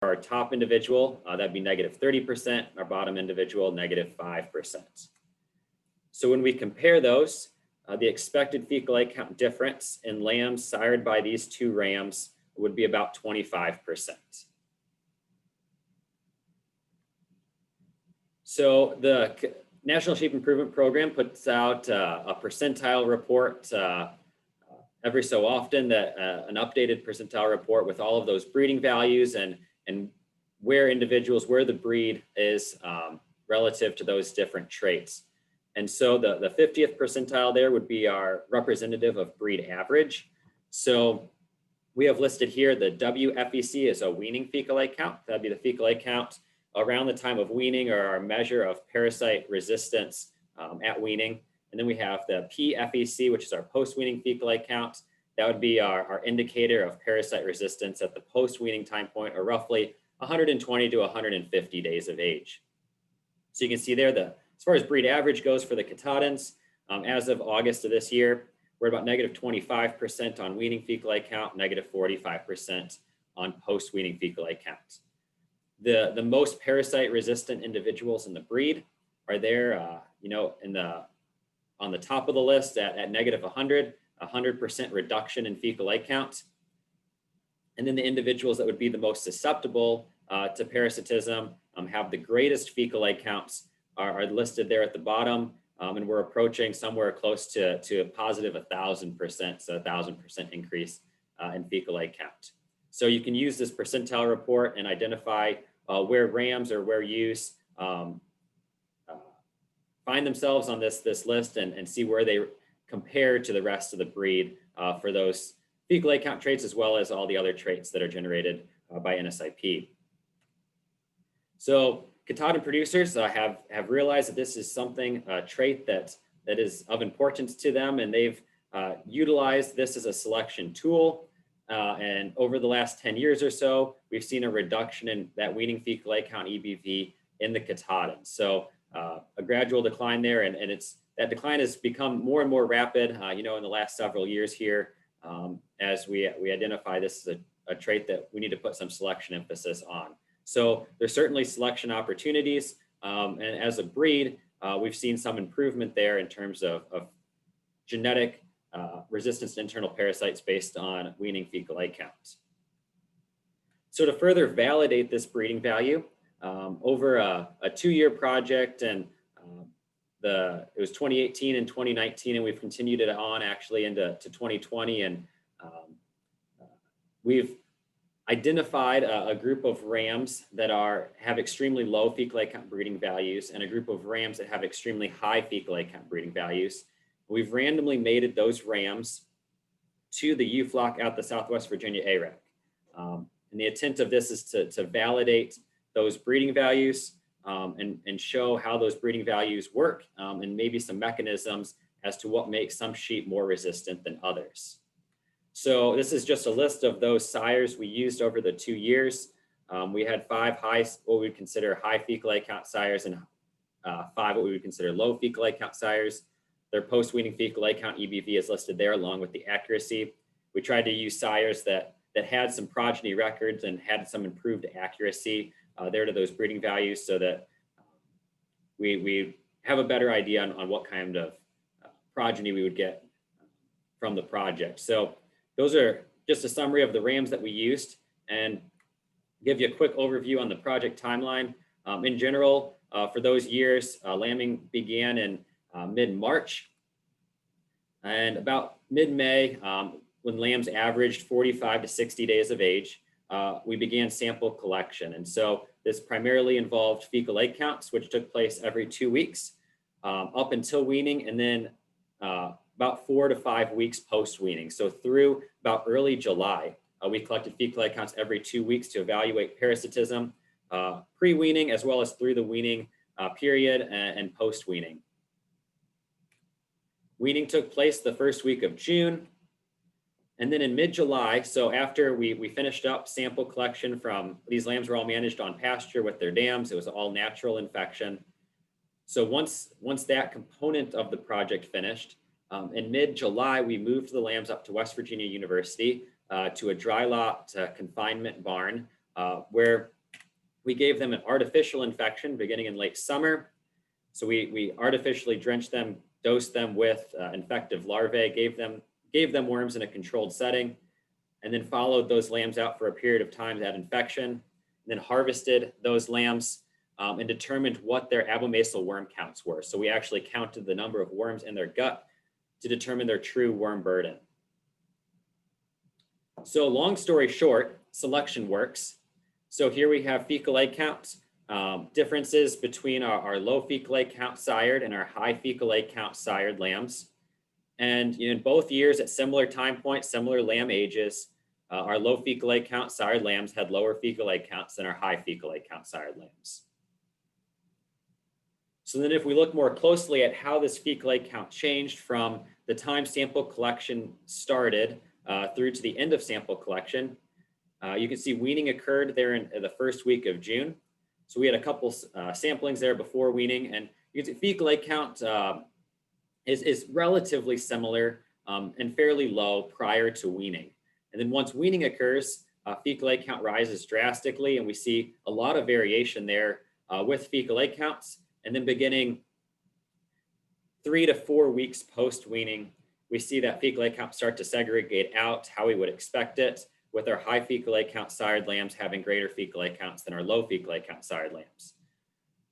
our top individual, that'd be -30%, our bottom individual, -5%. So when we compare those, the expected fecal egg count difference in lambs sired by these two rams would be about 25%. So the National Sheep Improvement Program puts out a percentile report every so often, that an updated percentile report with all of those breeding values and where the breed is relative to those different traits. And so the 50th percentile there would be our representative of breed average. So we have listed here the WFEC is a weaning fecal egg count. That'd be the fecal egg count around the time of weaning, or our measure of parasite resistance at weaning. And then we have the PFEC, which is our post-weaning fecal egg count. That would be our indicator of parasite resistance at the post-weaning time point, or roughly 120 to 150 days of age. So you can see there, as far as breed average goes for the Katahdins, as of August of this year, we're about -25% on weaning fecal egg count, -45% on post-weaning fecal egg count. The most parasite resistant individuals in the breed are there, on the top of the list at -100% reduction in fecal egg count. And then the individuals that would be the most susceptible to parasitism, have the greatest fecal egg counts, are listed there at the bottom. And we're approaching somewhere close to a positive 1,000%, so 1,000% increase in fecal egg count. So you can use this percentile report and identify where rams or where ewes find themselves on this list, and see where they compare to the rest of the breed for those fecal egg count traits, as well as all the other traits that are generated by NSIP. So Katahdin producers have realized that this is something, a trait that is of importance to them, and they've utilized this as a selection tool. And over the last 10 years or so, we've seen a reduction in that weaning fecal egg count EBV in the Katahdin. So a gradual decline there, and that decline has become more and more rapid, in the last several years here, as we identify this as a trait that we need to put some selection emphasis on. So there's certainly selection opportunities, and as a breed, we've seen some improvement there in terms of genetic resistance to internal parasites based on weaning fecal egg counts. So to further validate this breeding value, over a 2-year project, and it was 2018 and 2019, and we've continued it on actually into 2020, and we've identified a group of rams that have extremely low fecal egg count breeding values, and a group of rams that have extremely high fecal egg count breeding values. We've randomly mated those rams to the ewe flock out the Southwest Virginia AREC. And the intent of this is to validate those breeding values, and show how those breeding values work, and maybe some mechanisms as to what makes some sheep more resistant than others. So this is just a list of those sires we used over the 2 years. We had 5 what we would consider high fecal egg count sires, and 5 what we would consider low fecal egg count sires. Their post-weaning fecal egg count EBV is listed there, along with the accuracy. We tried to use sires that had some progeny records and had some improved accuracy there to those breeding values, so that we have a better idea on what kind of progeny we would get from the project. So those are just a summary of the rams that we used, and give you a quick overview on the project timeline. In general, for those years, lambing began in mid-March, and about mid-May, when lambs averaged 45 to 60 days of age, we began sample collection. And so this primarily involved fecal egg counts, which took place every 2 weeks up until weaning, and then about 4 to 5 weeks post-weaning. So through about early July, we collected fecal egg counts every 2 weeks to evaluate parasitism, pre-weaning as well as through the weaning period and post-weaning. Weaning took place the first week of June. And then in mid-July, so after we finished up sample collection from, these lambs were all managed on pasture with their dams. It was all natural infection. So once that component of the project finished, in mid-July, we moved the lambs up to West Virginia University to a dry lot confinement barn where we gave them an artificial infection beginning in late summer. So we artificially drenched them, dosed them with infective larvae, gave them worms in a controlled setting, and then followed those lambs out for a period of time that had infection, and then harvested those lambs and determined what their abomasal worm counts were. So we actually counted the number of worms in their gut to determine their true worm burden. So long story short, selection works. So here we have fecal egg counts, differences between our low fecal egg count sired and our high fecal egg count sired lambs. And in both years at similar time points, similar lamb ages, our low fecal egg count sired lambs had lower fecal egg counts than our high fecal egg count sired lambs. So then if we look more closely at how this fecal egg count changed from the time sample collection started through to the end of sample collection, you can see weaning occurred there in the first week of June. So we had a couple samplings there before weaning, and you can see fecal egg count is relatively similar and fairly low prior to weaning. And then once weaning occurs, fecal egg count rises drastically, and we see a lot of variation there with fecal egg counts. And then beginning 3 to 4 weeks post-weaning, we see that fecal egg count start to segregate out how we would expect it, with our high fecal egg count sired lambs having greater fecal egg counts than our low fecal egg count sired lambs.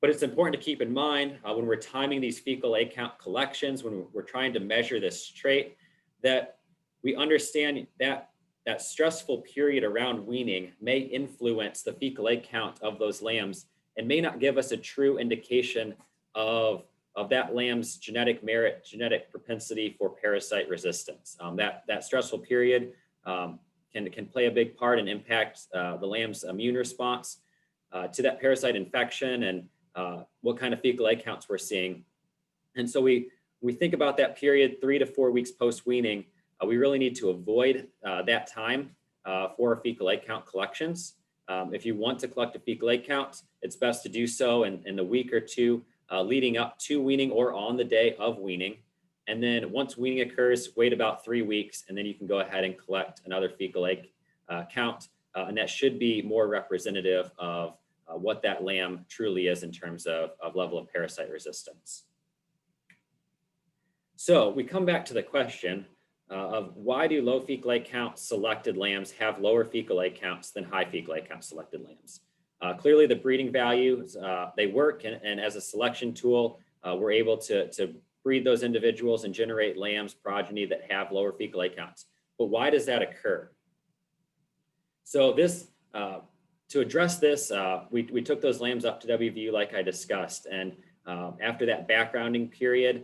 But it's important to keep in mind when we're timing these fecal egg count collections, when we're trying to measure this trait, that we understand that that stressful period around weaning may influence the fecal egg count of those lambs and may not give us a true indication of that lamb's genetic merit, genetic propensity for parasite resistance. That stressful period can play a big part and impact the lamb's immune response to that parasite infection and what kind of fecal egg counts we're seeing. And so we think about that period 3 to 4 weeks post-weaning. We really need to avoid that time for fecal egg count collections. If you want to collect a fecal egg count, it's best to do so in the week or two leading up to weaning or on the day of weaning. And then once weaning occurs, wait about 3 weeks, and then you can go ahead and collect another fecal egg count. And that should be more representative of what that lamb truly is in terms of level of parasite resistance. So we come back to the question of why do low fecal egg count selected lambs have lower fecal egg counts than high fecal egg count selected lambs? Clearly the breeding values, they work, and as a selection tool, we're able to breed those individuals and generate lambs progeny that have lower fecal egg counts. But why does that occur? So this, to address this, we took those lambs up to WVU like I discussed, and after that backgrounding period,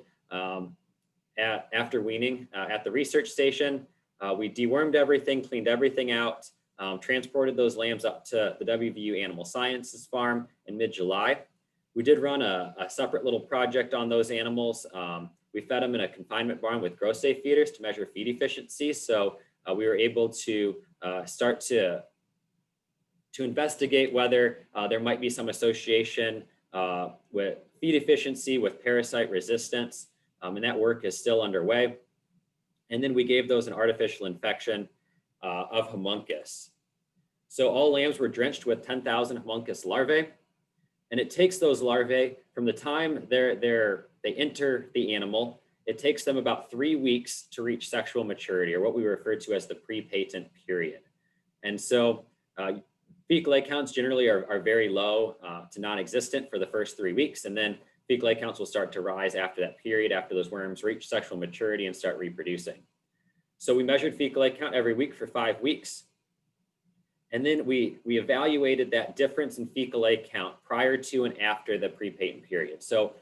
after weaning at the research station, we dewormed everything, cleaned everything out, transported those lambs up to the WVU Animal Sciences farm in mid-July. We did run a separate little project on those animals. We fed them in a confinement barn with grow safe feeders to measure feed efficiency. So we were able to start to investigate whether there might be some association with feed efficiency with parasite resistance. And that work is still underway. And then we gave those an artificial infection of homuncus. So all lambs were drenched with 10,000 homuncus larvae. And it takes those larvae from the time they enter the animal, it takes them about 3 weeks to reach sexual maturity, or what we refer to as the pre-patent period. And so fecal egg counts generally are very low to non-existent for the first 3 weeks. And then fecal egg counts will start to rise after that period, after those worms reach sexual maturity and start reproducing. So we measured fecal egg count every week for 5 weeks. And then we evaluated that difference in fecal egg count prior to and after the pre-patent period. So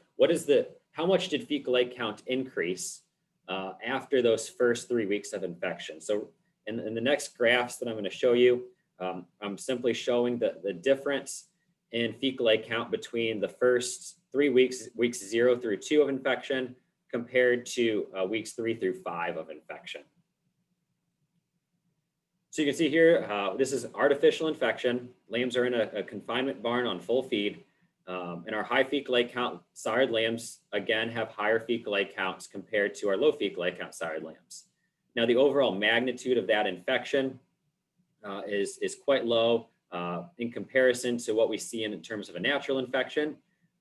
how much did fecal egg count increase after those first 3 weeks of infection? So in the next graphs that I'm going to show you, I'm simply showing the difference in fecal egg count between the first 3 weeks, weeks 0 through 2 of infection, compared to weeks 3 through 5 of infection. So you can see here, this is artificial infection. Lambs are in a confinement barn on full feed. And our high fecal egg count sired lambs, again, have higher fecal egg counts compared to our low fecal egg count sired lambs. Now, the overall magnitude of that infection is quite low, in comparison to what we see in terms of a natural infection.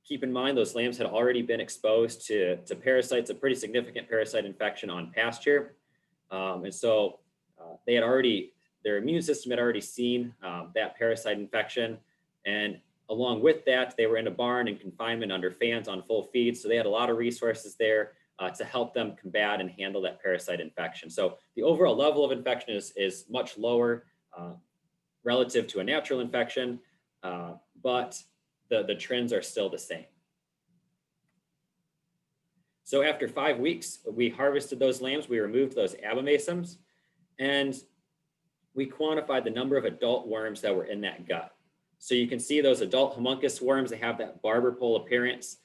Keep in mind, those lambs had already been exposed to parasites, a pretty significant parasite infection on pasture. And so they had already, their immune system had already seen that parasite infection. And along with that, they were in a barn in confinement under fans on full feed. So they had a lot of resources there to help them combat and handle that parasite infection. So the overall level of infection is much lower relative to a natural infection, but the trends are still the same. So after 5 weeks, we harvested those lambs, we removed those abomasums, and we quantified the number of adult worms that were in that gut. So you can see those adult homunculus worms, they have that barber pole appearance.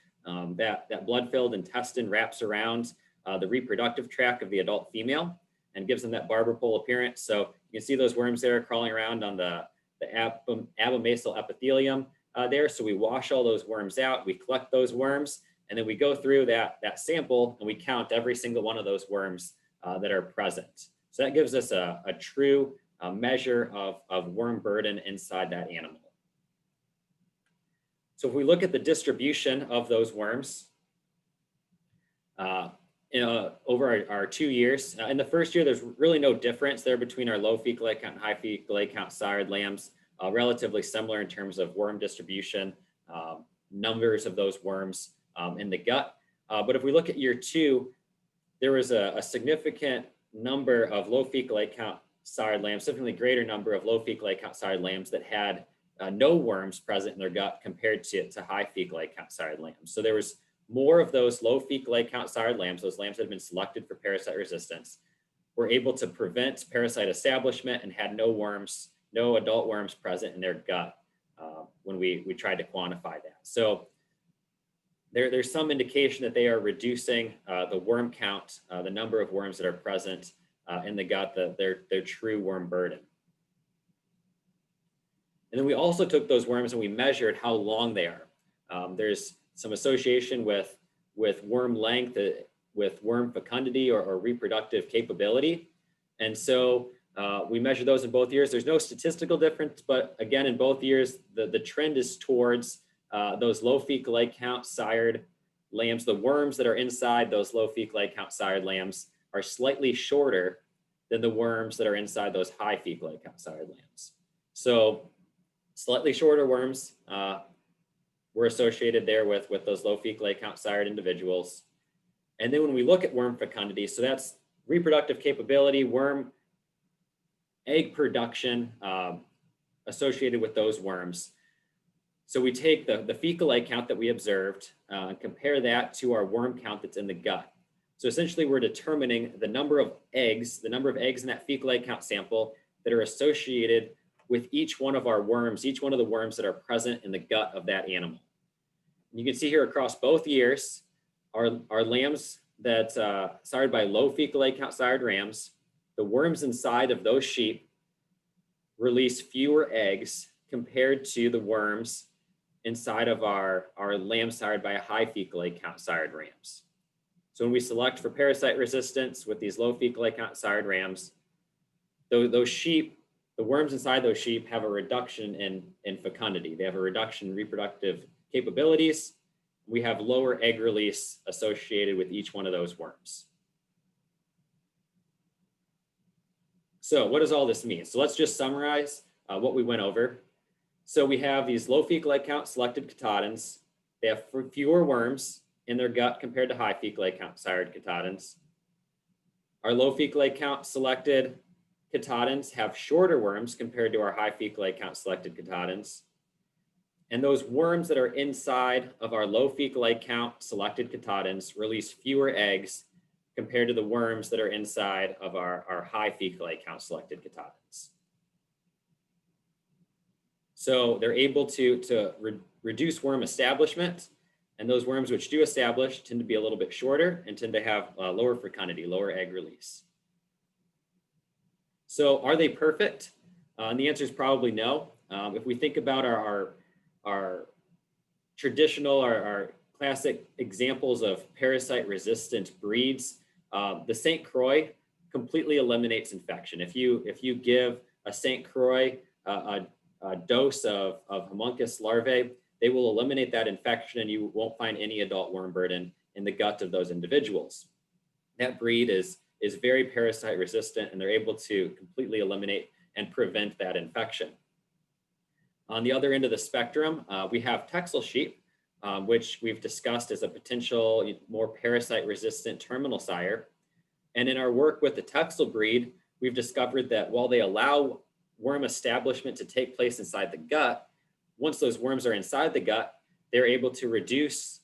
That blood-filled intestine wraps around the reproductive tract of the adult female and gives them that barber pole appearance. So you can see those worms there crawling around on the abomasal epithelium there. So we wash all those worms out, we collect those worms, and then we go through that sample and we count every single one of those worms that are present. So that gives us a true measure of worm burden inside that animal. So if we look at the distribution of those worms over our 2 years, in the first year, there's really no difference there between our low fecal egg count and high fecal egg count sired lambs, relatively similar in terms of worm distribution, numbers of those worms in the gut. But if we look at year 2, there was a significant number of low fecal egg count sired lambs, significantly greater number of low fecal egg count sired lambs that had no worms present in their gut compared to high fecal egg count sired lambs. So there was more of those low fecal egg count sired lambs, those lambs that had been selected for parasite resistance, were able to prevent parasite establishment and had no worms, no adult worms present in their gut when we tried to quantify that. So there's some indication that they are reducing the worm count, the number of worms that are present in the gut, their true worm burden. And then we also took those worms and we measured how long they are. There's some association with worm length, with worm fecundity or reproductive capability. And so we measured those in both years. There's no statistical difference, but again, in both years, the trend is towards those low fecal egg count sired lambs. The worms that are inside those low fecal egg count sired lambs are slightly shorter than the worms that are inside those high fecal egg count sired lambs. So slightly shorter worms were associated there with those low fecal egg count sired individuals. And then when we look at worm fecundity, so that's reproductive capability, worm egg production associated with those worms. So we take the fecal egg count that we observed and compare that to our worm count that's in the gut. So essentially we're determining the number of eggs in that fecal egg count sample that are associated with each one of our worms, each one of the worms that are present in the gut of that animal. And you can see here across both years, our lambs that sired by low fecal egg count sired rams, the worms inside of those sheep release fewer eggs compared to the worms inside of our lambs sired by a high fecal egg count sired rams. So when we select for parasite resistance with these low fecal egg count sired rams, those sheep, the worms inside those sheep have a reduction in fecundity. They have a reduction in reproductive capabilities. We have lower egg release associated with each one of those worms. So what does all this mean? So let's just summarize what we went over. So we have these low fecal egg count selected Katahdins. They have fewer worms in their gut compared to high fecal egg count sired Katahdins. Our low fecal egg count selected Katahdins have shorter worms compared to our high fecal egg count selected Katahdins. And those worms that are inside of our low fecal egg count selected Katahdins release fewer eggs compared to the worms that are inside of our high fecal egg count selected Katahdins. So they're able to reduce worm establishment, and those worms which do establish tend to be a little bit shorter and tend to have lower fecundity, lower egg release. So are they perfect? And the answer is probably no. If we think about our traditional, our classic examples of parasite resistant breeds, the St. Croix completely eliminates infection. If you give a St. Croix a dose of homunculus larvae, they will eliminate that infection and you won't find any adult worm burden in the gut of those individuals. That breed is very parasite resistant and they're able to completely eliminate and prevent that infection. On the other end of the spectrum, we have Texel sheep, which we've discussed as a potential more parasite resistant terminal sire. And in our work with the Texel breed, we've discovered that while they allow worm establishment to take place inside the gut, once those worms are inside the gut, they're able to reduce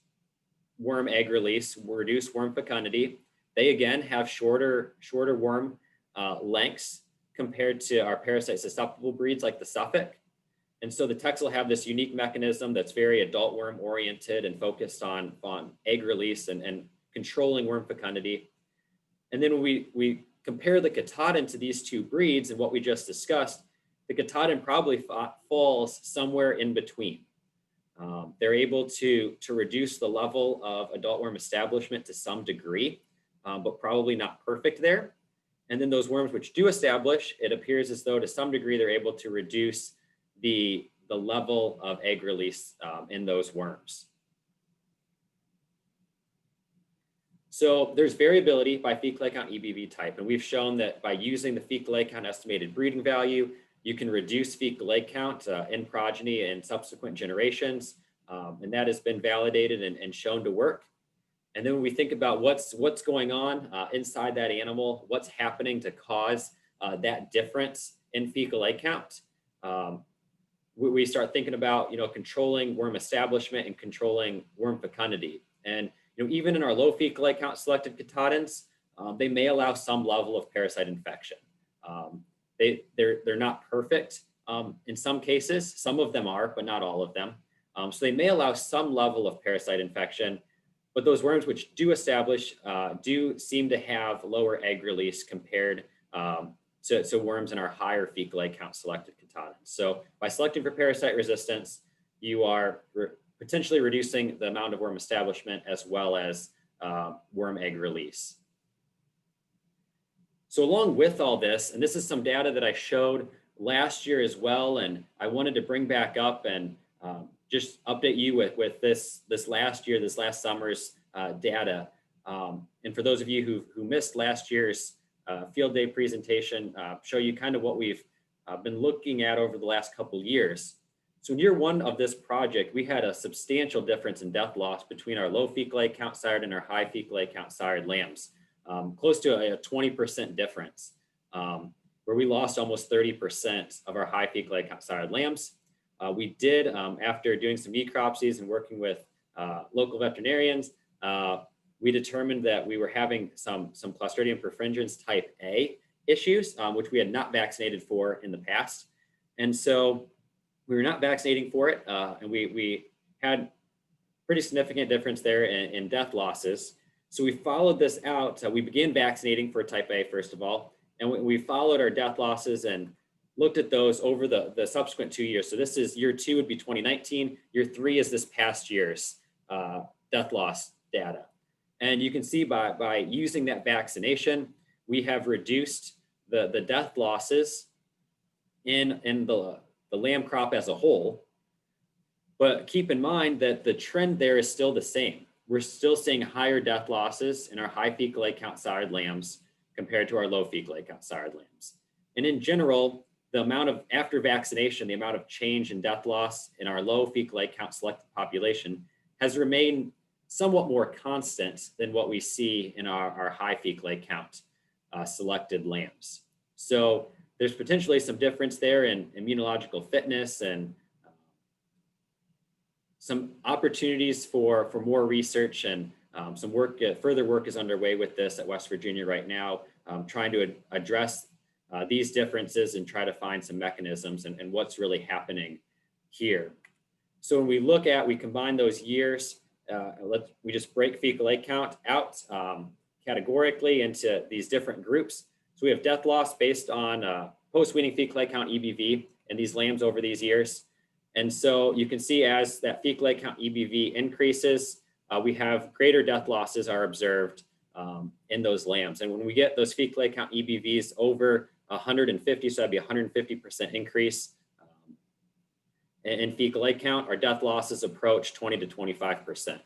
worm egg release, reduce worm fecundity. They again have shorter worm lengths compared to our parasite susceptible breeds like the Suffolk. And so the Texel have this unique mechanism that's very adult worm oriented and focused on egg release and controlling worm fecundity. And then when we compare the Katahdin to these two breeds and what we just discussed, the Katahdin probably falls somewhere in between. They're able to reduce the level of adult worm establishment to some degree, but probably not perfect there. And then those worms which do establish, it appears as though to some degree they're able to reduce the level of egg release in those worms. So there's variability by fecal egg count EBV type, and we've shown that by using the fecal egg count estimated breeding value, you can reduce fecal egg count in progeny and subsequent generations, and that has been validated and shown to work. And then when we think about what's going on inside that animal, what's happening to cause that difference in fecal egg count, we start thinking about controlling worm establishment and controlling worm fecundity. And even in our low fecal egg count selected Katahdins, they may allow some level of parasite infection. They're not perfect in some cases. Some of them are, but not all of them. So they may allow some level of parasite infection, but those worms which do establish do seem to have lower egg release compared to worms in our higher fecal egg count selected Katahdins. So by selecting for parasite resistance, you are potentially reducing the amount of worm establishment as well as worm egg release. So along with all this, and this is some data that I showed last year as well, and I wanted to bring back up and just update you with this last summer's data. And for those of you who missed last year's field day presentation, show you kind of what we've been looking at over the last couple years. So in year one of this project, we had a substantial difference in death loss between our low fecal egg count sired and our high fecal egg count sired lambs, close to a 20% difference, where we lost almost 30% of our high fecal egg count sired lambs. We did, after doing some necropsies and working with local veterinarians, we determined that we were having some Clostridium perfringens type A issues, which we had not vaccinated for in the past. And so we were not vaccinating for it, and we had pretty significant difference there in death losses. So we followed this out. We began vaccinating for type A, first of all, and we followed our death losses and looked at those over the subsequent 2 years. So this is year 2 would be 2019. Year 3 is this past year's death loss data. And you can see by using that vaccination, we have reduced the death losses in the lamb crop as a whole. But keep in mind that the trend there is still the same. We're still seeing higher death losses in our high fecal egg count sired lambs compared to our low fecal egg count sired lambs. And in general, the amount of, after vaccination, the amount of change in death loss in our low fecal egg count selected population has remained somewhat more constant than what we see in our high fecal egg count selected lambs. So there's potentially some difference there in immunological fitness and some opportunities for more research, and some work, further work is underway with this at West Virginia right now, trying to address these differences and try to find some mechanisms and what's really happening here. So when we combine those years, we just break fecal egg count out categorically into these different groups. So we have death loss based on post-weaning fecal egg count EBV in these lambs over these years. And so you can see as that fecal egg count EBV increases, we have greater death losses are observed in those lambs. And when we get those fecal egg count EBVs over 150, so that'd be 150% increase, in fecal egg count, our death losses approach 20 to 25%.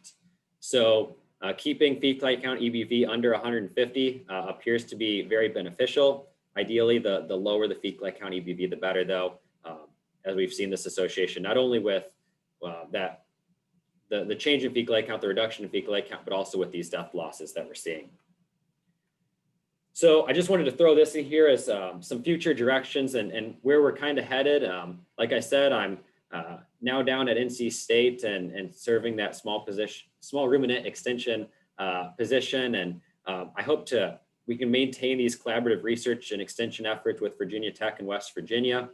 So keeping fecal egg count EBV under 150 appears to be very beneficial. Ideally, the lower the fecal egg count EBV, the better, though, as we've seen this association, not only with the change in fecal egg count, the reduction in fecal egg count, but also with these death losses that we're seeing. So I just wanted to throw this in here as some future directions and where we're kind of headed. Like I said, I'm now down at NC State and serving that small ruminant extension position. And I hope we can maintain these collaborative research and extension efforts with Virginia Tech and West Virginia.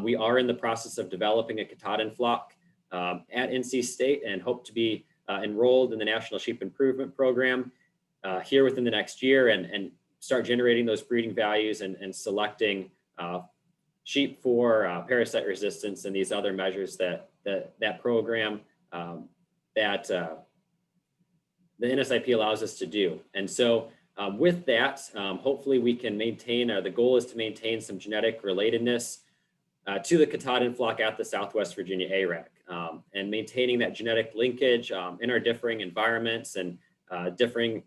We are in the process of developing a Katahdin flock at NC State and hope to be enrolled in the National Sheep Improvement Program here within the next year and start generating those breeding values and selecting sheep for parasite resistance and these other measures that program that the NSIP allows us to do. And so with that, hopefully we can maintain, the goal is to maintain some genetic relatedness to the Katahdin flock at the Southwest Virginia AREC, and maintaining that genetic linkage in our differing environments and differing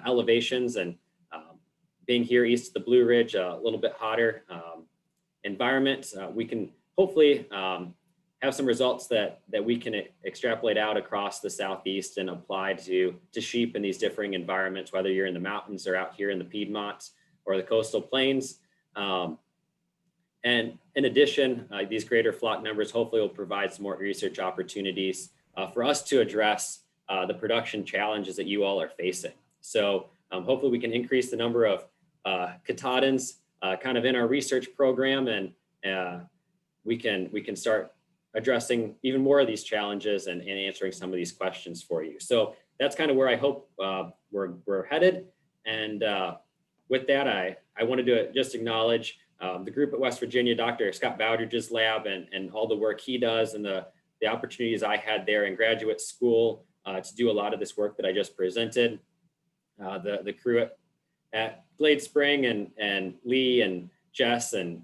elevations, and being here east of the Blue Ridge, a little bit hotter environment, we can hopefully have some results that we can extrapolate out across the Southeast and apply to sheep in these differing environments, whether you're in the mountains or out here in the Piedmont or the coastal plains. And in addition, these greater flock numbers hopefully will provide some more research opportunities for us to address the production challenges that you all are facing. So hopefully we can increase the number of Katahdins kind of in our research program, and we can start addressing even more of these challenges and answering some of these questions for you. So that's kind of where I hope we're headed. And with that, I wanted to just acknowledge the group at West Virginia, Dr. Scott Bowdridge's lab, and all the work he does, and the opportunities I had there in graduate school to do a lot of this work that I just presented. The crew at Glade Spring and Lee and Jess and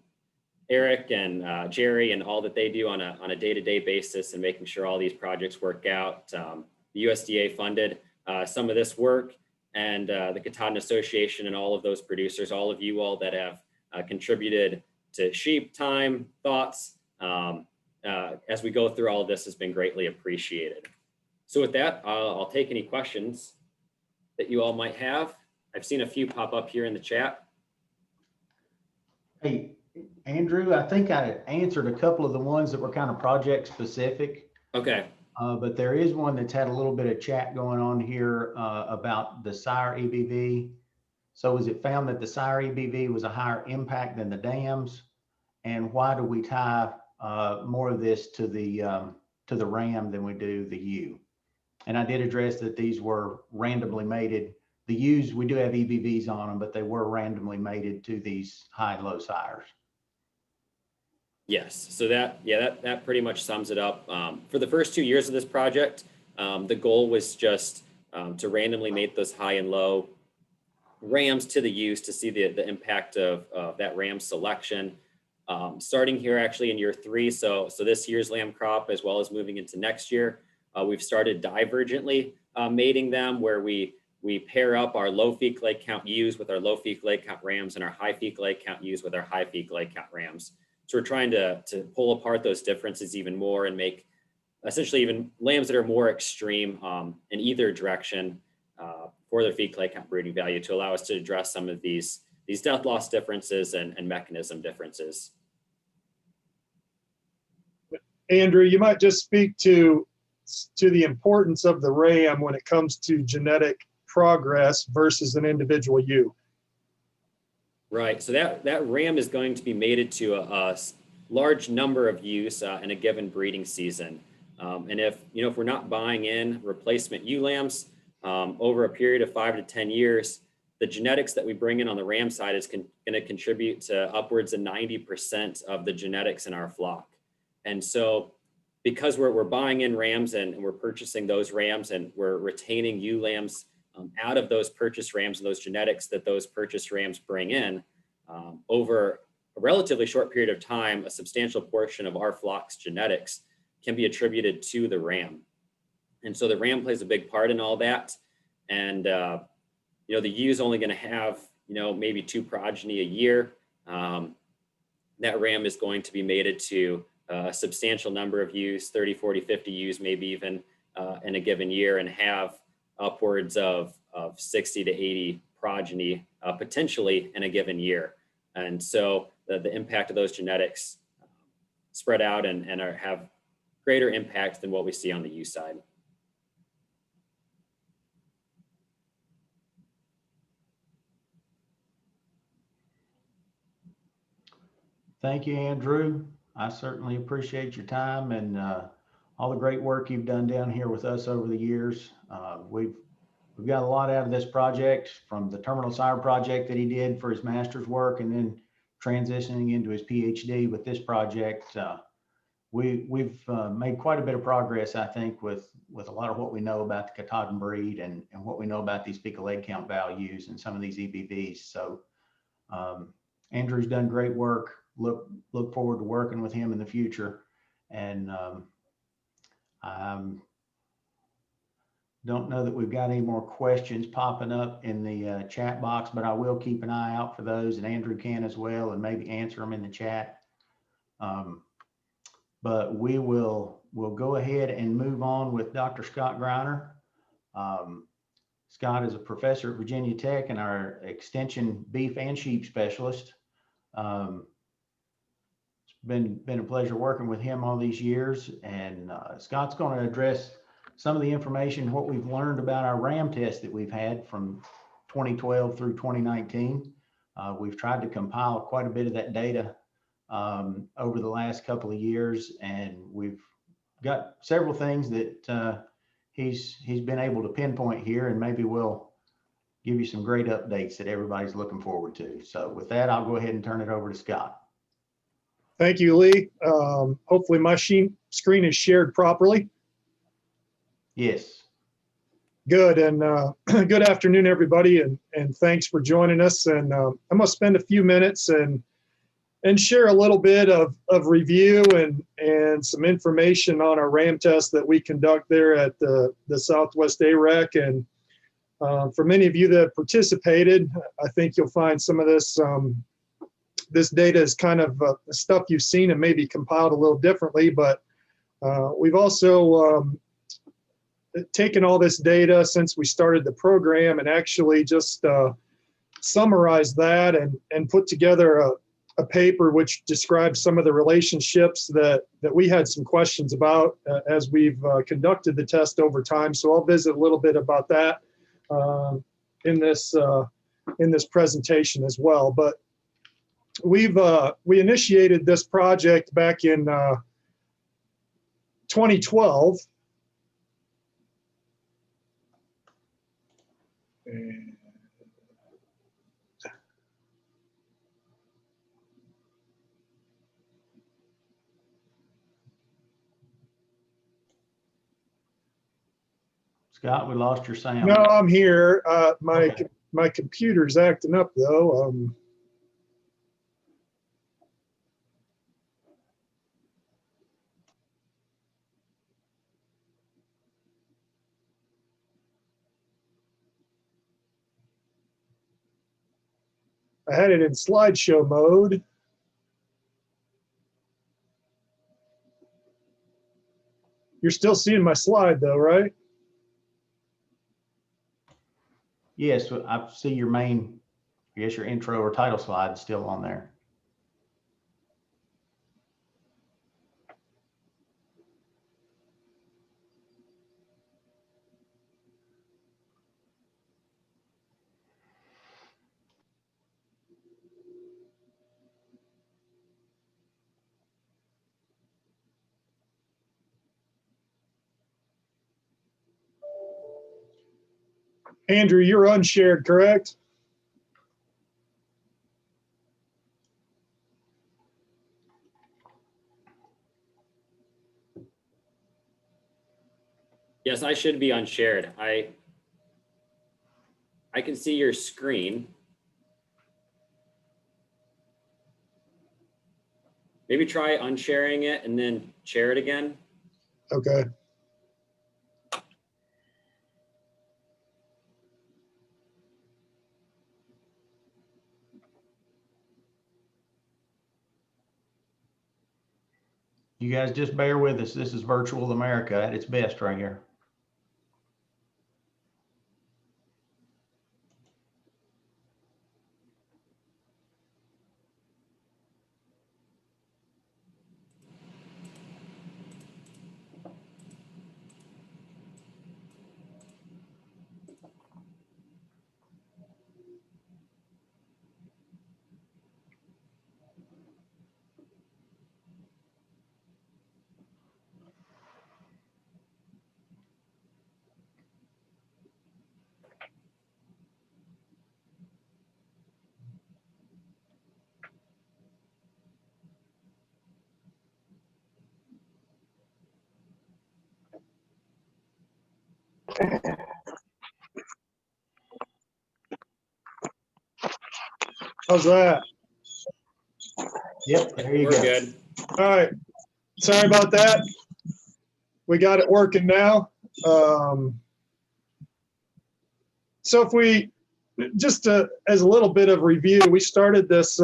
Eric and Jerry and all that they do on a day-to-day basis and making sure all these projects work out. The USDA funded some of this work, and the Katahdin Association and all of those producers, all of you all that have contributed to sheep time, thoughts, as we go through all of this has been greatly appreciated. So with that, I'll take any questions that you all might have. I've seen a few pop up here in the chat. Hey, Andrew, I think I answered a couple of the ones that were kind of project specific. Okay. But there is one that's had a little bit of chat going on here about the sire EBV. So was it found that the sire EBV was a higher impact than the dams? And why do we tie more of this to the ram than we do the ewe? And I did address that these were randomly mated. The ewes, we do have EBVs on them, but they were randomly mated to these high and low sires. Yes, so that pretty much sums it up. For the first 2 years of this project, the goal was just to randomly mate those high and low rams to the ewes to see the impact of that ram selection. Starting here actually in year 3, so this year's lamb crop, as well as moving into next year, we've started divergently mating them, where we pair up our low fecal egg count ewes with our low fecal egg count rams and our high fecal egg count ewes with our high fecal egg count rams. So we're trying to pull apart those differences even more and make essentially even lambs that are more extreme in either direction for their fecal egg count breeding value, to allow us to address some of these death loss differences and mechanism differences. Andrew, you might just speak to the importance of the ram when it comes to genetic progress versus an individual ewe. Right, so that ram is going to be mated to a large number of ewes in a given breeding season. And if we're not buying in replacement ewe lambs over a period of 5 to 10 years, the genetics that we bring in on the ram side is going to contribute to upwards of 90% of the genetics in our flock. And so because we're buying in rams and we're purchasing those rams and we're retaining ewe lambs out of those purchased rams and those genetics that those purchased rams bring in over a relatively short period of time, a substantial portion of our flock's genetics can be attributed to the ram. And so the ram plays a big part in all that. And, you know, the ewe is only going to have, you know, maybe 2 progeny a year. That ram is going to be mated to a substantial number of ewes, 30, 40, 50 ewes, maybe even in a given year, and have upwards of 60 to 80 progeny potentially in a given year. And so the impact of those genetics spread out and have greater impact than what we see on the ewe side. Thank you, Andrew. I certainly appreciate your time and all the great work you've done down here with us over the years. We've got a lot out of this project, from the terminal sire project that he did for his master's work, and then transitioning into his PhD with this project. We've made quite a bit of progress, I think, with a lot of what we know about the Katahdin breed and what we know about these fecal egg count values and some of these EBVs. So Andrew's done great work. Look forward to working with him in the future. And don't know that we've got any more questions popping up in the chat box, but I will keep an eye out for those, and Andrew can as well, and maybe answer them in the chat. But we'll go ahead and move on with Dr. Scott Greiner. Scott is a professor at Virginia Tech and our extension beef and sheep specialist. It's been a pleasure working with him all these years, and Scott's going to address some of the information, what we've learned about our ram test that we've had from 2012 through 2019. We've tried to compile quite a bit of that data over the last couple of years, and we've got several things that he's been able to pinpoint here, and maybe we'll give you some great updates that everybody's looking forward to. So with that, I'll go ahead and turn it over to Scott. Thank you, Lee. Hopefully my screen is shared properly. Yes. Good. And good afternoon, everybody. And thanks for joining us. And I'm going to spend a few minutes and share a little bit of review and some information on our ram test that we conduct there at the Southwest AREC. And for many of you that participated, I think you'll find some of this this data is kind of stuff you've seen and maybe compiled a little differently, but we've also taken all this data since we started the program and actually just summarized that and put together a paper which describes some of the relationships that we had some questions about as we've conducted the test over time. So I'll visit a little bit about that in this presentation as well. But we initiated this project back in 2012. Scott, we lost your sound. No, I'm here. Okay. My computer's acting up though. I had it in slideshow mode. You're still seeing my slide though, right? Yes, I see your main, I guess your intro or title slide is still on there. Andrew, you're unshared, correct? Yes, I should be unshared. I can see your screen. Maybe try unsharing it and then share it again. Okay. You guys just bear with us. This is virtual America at its best right here. How's that? Yep, there you We're go. good. All right. Sorry about that. We got it working now. So if we, just as a little bit of review, we started this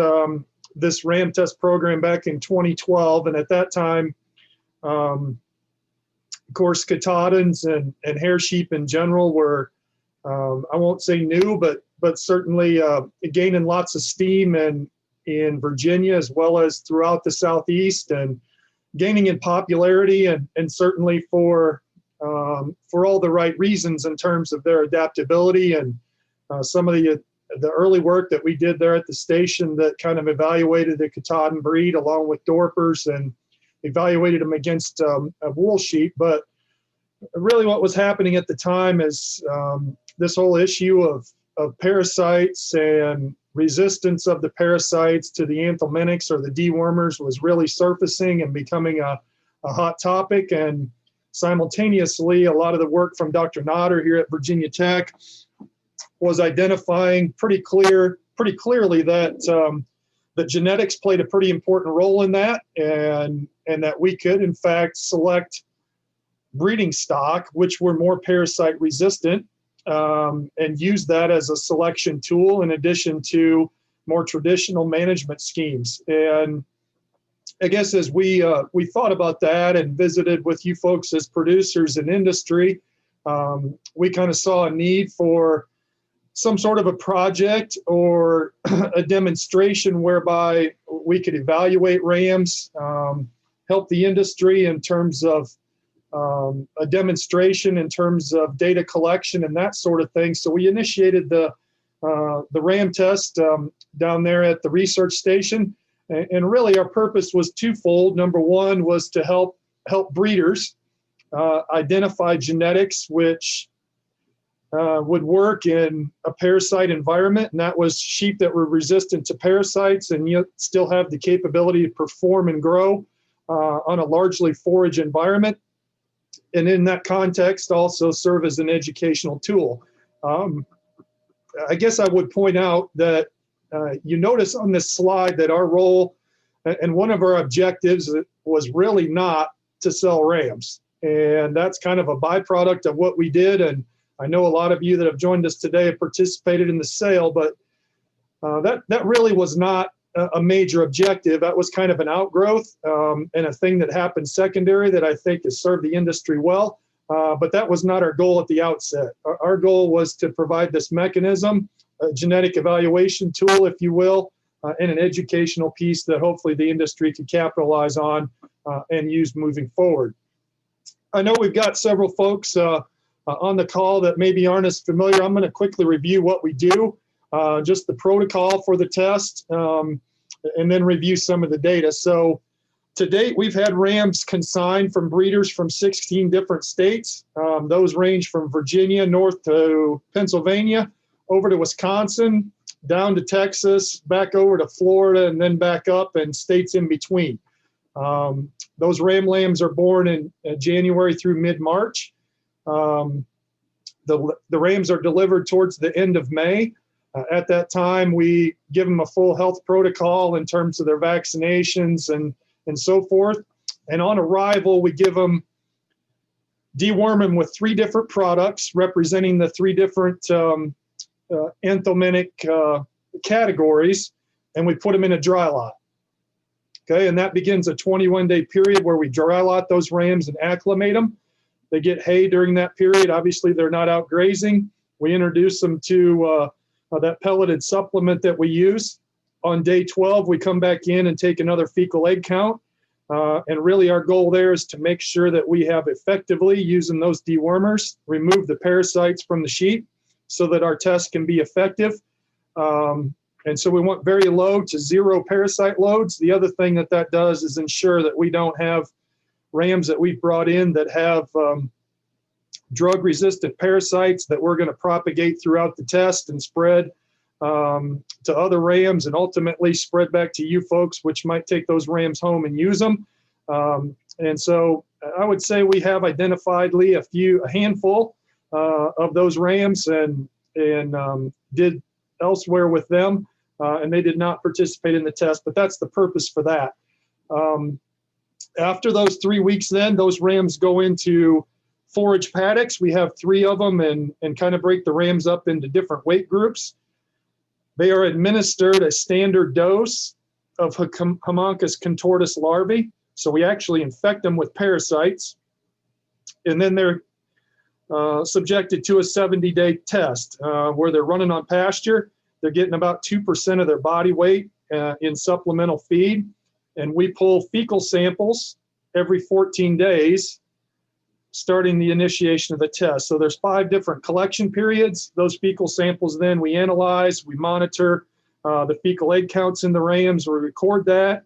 this RAM test program back in 2012, and at that time, of course, Katahdins and hair sheep in general were, I won't say new, but certainly gaining lots of steam in Virginia as well as throughout the Southeast, and gaining in popularity, and certainly for all the right reasons in terms of their adaptability and some of the early work that we did there at the station that kind of evaluated the Katahdin breed along with Dorpers and evaluated them against wool sheep. But really what was happening at the time is this whole issue of parasites and resistance of the parasites to the anthelmintics or the dewormers was really surfacing and becoming a hot topic. And simultaneously, a lot of the work from Dr. Notter here at Virginia Tech was identifying pretty clearly that that genetics played a pretty important role in that, and that we could in fact select breeding stock which were more parasite resistant, and use that as a selection tool in addition to more traditional management schemes. And I guess as we thought about that and visited with you folks as producers in industry, we kind of saw a need for some sort of a project or a demonstration whereby we could evaluate rams, help the industry in terms of a demonstration in terms of data collection and that sort of thing. So we initiated the ram test down there at the research station, and really our purpose was twofold. Number one was to help breeders identify genetics which would work in a parasite environment, and that was sheep that were resistant to parasites and yet still have the capability to perform and grow on a largely forage environment. And in that context, also serve as an educational tool. I guess I would point out that you notice on this slide that our role and one of our objectives was really not to sell rams. And that's kind of a byproduct of what we did. And I know a lot of you that have joined us today have participated in the sale, but that really was not a major objective. That was kind of an outgrowth and a thing that happened secondary that I think has served the industry well. But that was not our goal at the outset. Our goal was to provide this mechanism, a genetic evaluation tool, if you will, and an educational piece that hopefully the industry could capitalize on and use moving forward. I know we've got several folks on the call that maybe aren't as familiar. I'm going to quickly review what we do, just the protocol for the test, and then review some of the data. So to date, we've had rams consigned from breeders from 16 different states. Those range from Virginia north to Pennsylvania, over to Wisconsin, down to Texas, back over to Florida, and then back up and states in between. Those ram lambs are born in January through mid-March. The rams are delivered towards the end of May. At that time, we give them a full health protocol in terms of their vaccinations and so forth. And on arrival, we give them, deworm them with 3 different products representing the 3 different anthelmintic categories, and we put them in a dry lot. Okay, and that begins a 21-day period where we dry lot those rams and acclimate them. They get hay during that period. Obviously, they're not out grazing. We introduce them to that pelleted supplement that we use. On day 12, we come back in and take another fecal egg count. And really our goal there is to make sure that we have effectively, using those dewormers, remove the parasites from the sheep so that our test can be effective. And so we want very low to 0 parasite loads. The other thing that does is ensure that we don't have rams that we've brought in that have drug-resistant parasites that we're going to propagate throughout the test and spread to other rams and ultimately spread back to you folks, which might take those rams home and use them. And so I would say we have identified, Lee, a handful of those rams and did elsewhere with them, and they did not participate in the test, but that's the purpose for that. After those 3 weeks, then those rams go into forage paddocks. We have 3 of them and kind of break the rams up into different weight groups. They are administered a standard dose of Haemonchus contortus larvae. So we actually infect them with parasites, and then they're subjected to a 70-day test where they're running on pasture. They're getting about 2% of their body weight in supplemental feed, and we pull fecal samples every 14 days starting the initiation of the test. So there's 5 different collection periods. Those fecal samples then we analyze, we monitor the fecal egg counts in the rams, we record that.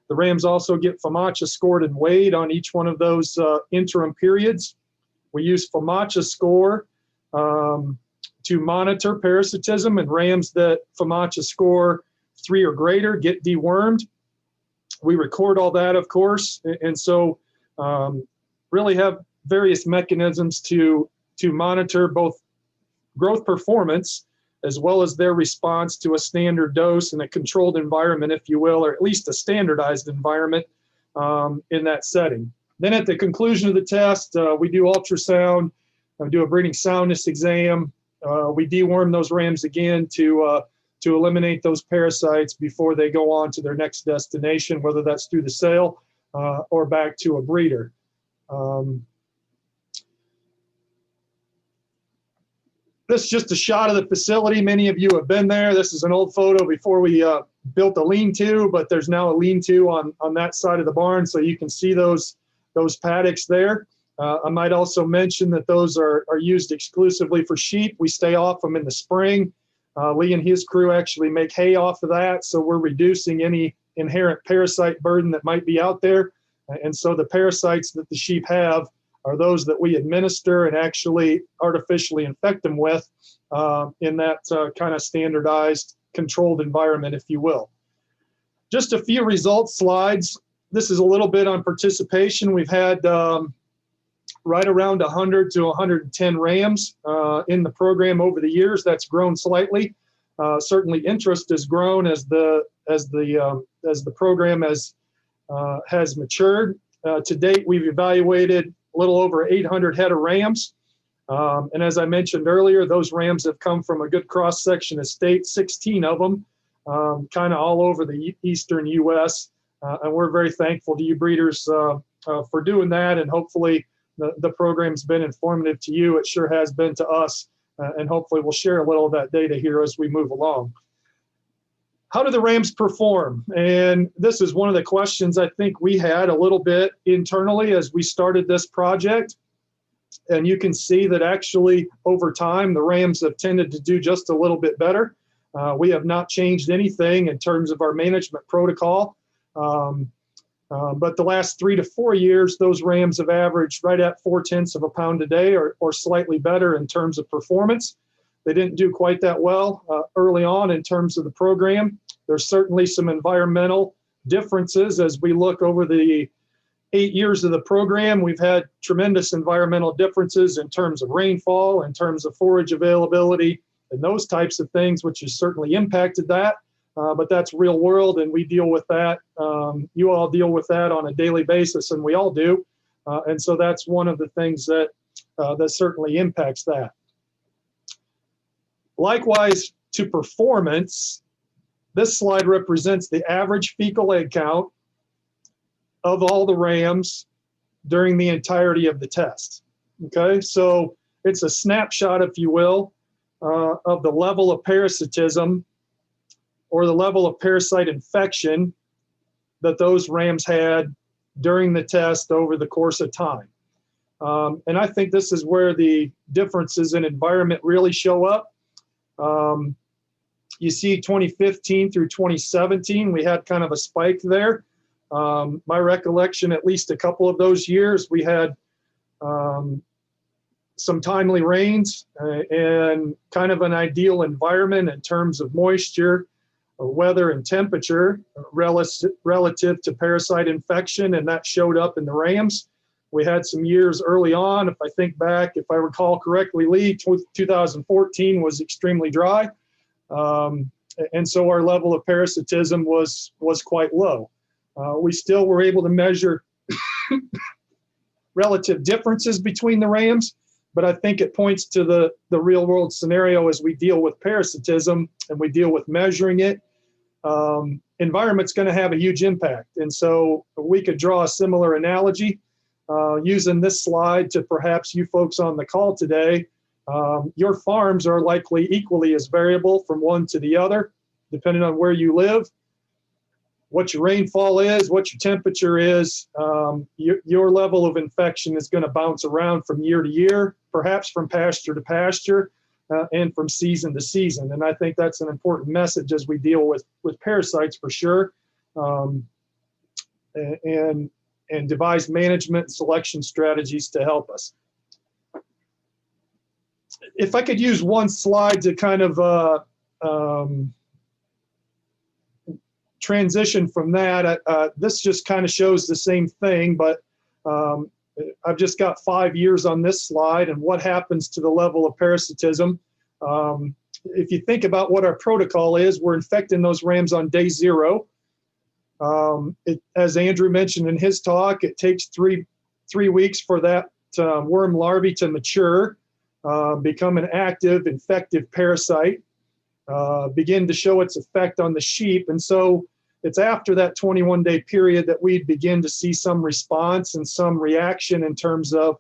The rams also get FAMACHA scored and weighed on each one of those interim periods. We use FAMACHA score to monitor parasitism, and rams that FAMACHA score 3 or greater get dewormed. We record all that, of course, and so really have various mechanisms to monitor both growth performance as well as their response to a standard dose in a controlled environment, if you will, or at least a standardized environment in that setting. Then at the conclusion of the test, we do ultrasound, do a breeding soundness exam. We deworm those rams again to eliminate those parasites before they go on to their next destination, whether that's through the sale or back to a breeder. This is just a shot of the facility. Many of you have been there. This is an old photo before we built a lean-to, but there's now a lean-to on that side of the barn, so you can see those paddocks there. I might also mention that those are used exclusively for sheep. We stay off them in the spring. Lee and his crew actually make hay off of that, so we're reducing any inherent parasite burden that might be out there. And so the parasites that the sheep have are those that we administer and actually artificially infect them with in that kind of standardized, controlled environment, if you will. Just a few results slides. This is a little bit on participation. We've had right around 100 to 110 rams in the program over the years. That's grown slightly. Certainly interest has grown as the program has matured. To date, we've evaluated a little over 800 head of rams. And as I mentioned earlier, those rams have come from a good cross-section of states, 16 of them, kind of all over the eastern U.S. And we're very thankful to you breeders for doing that. And hopefully the program's been informative to you. It sure has been to us. And hopefully we'll share a little of that data here as we move along. How do the rams perform? And this is one of the questions I think we had a little bit internally as we started this project. And you can see that actually over time, the rams have tended to do just a little bit better. We have not changed anything in terms of our management protocol. But the last 3 to 4 years, those rams have averaged right at 0.4 pounds a day or slightly better in terms of performance. They didn't do quite that well early on in terms of the program. There's certainly some environmental differences as we look over the 8 years of the program. We've had tremendous environmental differences in terms of rainfall, in terms of forage availability, and those types of things, which has certainly impacted that. but that's real world, and we deal with that. You all deal with that on a daily basis, and we all do. And so that's one of the things that that certainly impacts that. Likewise, to performance, this slide represents the average fecal egg count of all the rams during the entirety of the test. Okay, so it's a snapshot, if you will, of the level of parasitism or the level of parasite infection that those rams had during the test over the course of time. And I think this is where the differences in environment really show up. You see 2015 through 2017, we had kind of a spike there. My recollection, at least a couple of those years, we had some timely rains and kind of an ideal environment in terms of moisture, weather, and temperature relative to parasite infection, and that showed up in the rams. We had some years early on, if I think back, if I recall correctly, Lee, 2014 was extremely dry. And so our level of parasitism was quite low. We still were able to measure relative differences between the rams, but I think it points to the real world scenario as we deal with parasitism and we deal with measuring it. Environment's going to have a huge impact. And so we could draw a similar analogy using this slide to perhaps you folks on the call today. Your farms are likely equally as variable from one to the other, depending on where you live, what your rainfall is, what your temperature is. Your level of infection is going to bounce around from year to year, perhaps from pasture to pasture, and from season to season. And I think that's an important message as we deal with parasites for sure, and devise management and selection strategies to help us. If I could use one slide to kind of transition from that, this just kind of shows the same thing, but I've just got 5 years on this slide and what happens to the level of parasitism. If you think about what our protocol is, we're infecting those rams on day 0. As Andrew mentioned in his talk, it takes three weeks for that worm larvae to mature, become an active infective parasite, begin to show its effect on the sheep. And so it's after that 21-day period that we'd begin to see some response and some reaction in terms of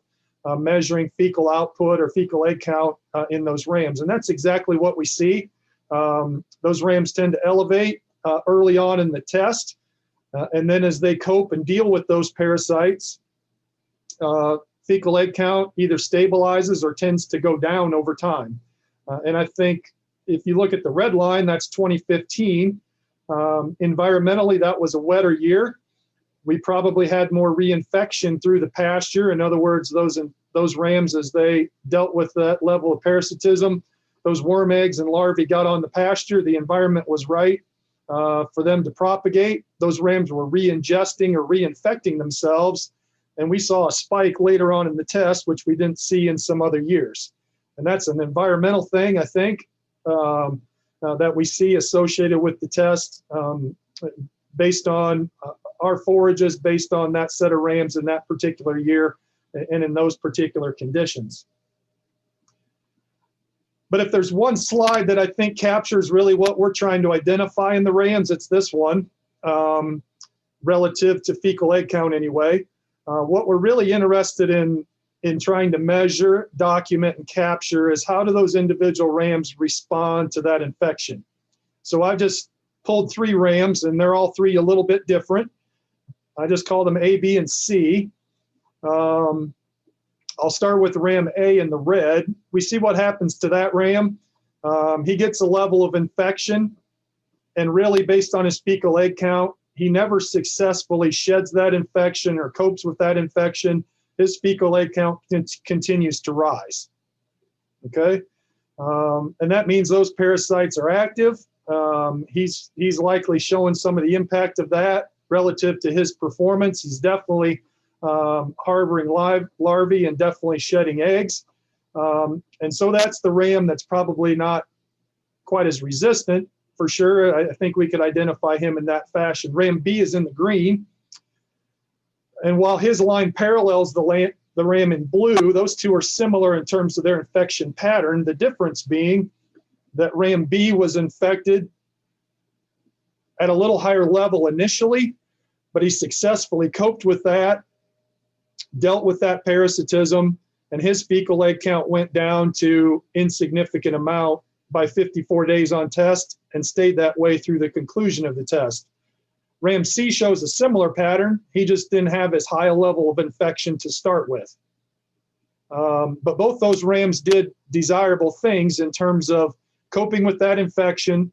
measuring fecal output or fecal egg count in those rams. And that's exactly what we see. Those rams tend to elevate early on in the test. And then as they cope and deal with those parasites, fecal egg count either stabilizes or tends to go down over time. And I think if you look at the red line, that's 2015. Environmentally, that was a wetter year. We probably had more reinfection through the pasture. In other words, those rams, as they dealt with that level of parasitism, those worm eggs and larvae got on the pasture. The environment was right for them to propagate. Those rams were re-ingesting or reinfecting themselves. And we saw a spike later on in the test, which we didn't see in some other years. And that's an environmental thing, I think, that we see associated with the test based on our forages, based on that set of rams in that particular year and in those particular conditions. But if there's one slide that I think captures really what we're trying to identify in the rams, it's this one, relative to fecal egg count anyway. What we're really interested in trying to measure, document, and capture is how do those individual rams respond to that infection. So I just pulled 3 rams, and they're all 3 a little bit different. I just call them A, B, and C. I'll start with ram A in the red. We see what happens to that ram. He gets a level of infection, and really based on his fecal egg count, he never successfully sheds that infection or copes with that infection. His fecal egg count continues to rise, okay? And that means those parasites are active. He's likely showing some of the impact of that relative to his performance. He's definitely harboring larvae and definitely shedding eggs. And so that's the ram that's probably not quite as resistant. for sure. I think we could identify him in that fashion. Ram B is in the green. And while his line parallels the ram in blue, those two are similar in terms of their infection pattern. The difference being that Ram B was infected at a little higher level initially, but he successfully coped with that, dealt with that parasitism, and his fecal egg count went down to insignificant amount by 54 days on test and stayed that way through the conclusion of the test. Ram C shows a similar pattern. He just didn't have as high a level of infection to start with. But both those rams did desirable things in terms of coping with that infection,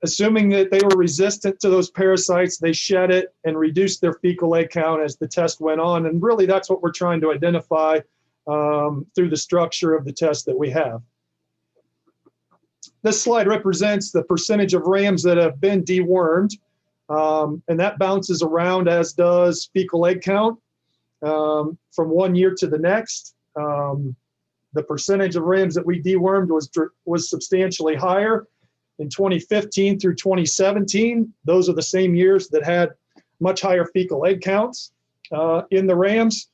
assuming that they were resistant to those parasites, they shed it and reduced their fecal egg count as the test went on. And really, that's what we're trying to identify through the structure of the test that we have. This slide represents the percentage of rams that have been dewormed, and that bounces around, as does fecal egg count from 1 year to the next. The percentage of rams that we dewormed was substantially higher. In 2015 through 2017, those are the same years that had much higher fecal egg counts in the rams.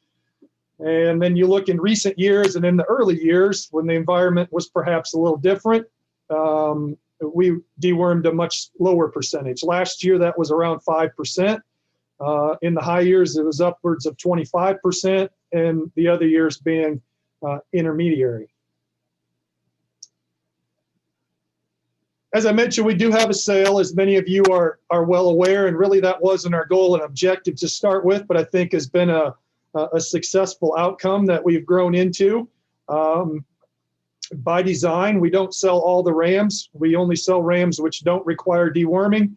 And then you look in recent years and in the early years when the environment was perhaps a little different, we dewormed a much lower percentage. Last year, that was around 5%. In the high years, it was upwards of 25%, and the other years being intermediary. As I mentioned, we do have a sale, as many of you are well aware, and really that wasn't our goal and objective to start with, but I think has been a successful outcome that we've grown into. By design, we don't sell all the rams. We only sell rams which don't require deworming,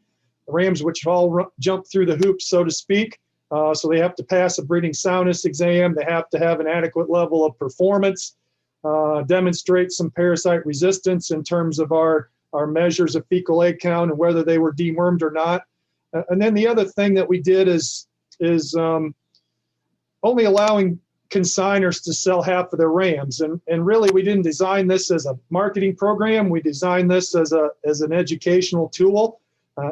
rams which all jump through the hoops, so to speak. So they have to pass a breeding soundness exam. They have to have an adequate level of performance, demonstrate some parasite resistance in terms of our measures of fecal egg count and whether they were dewormed or not. And then the other thing that we did is only allowing consigners to sell half of their rams. And really, we didn't design this as a marketing program. We designed this as an educational tool.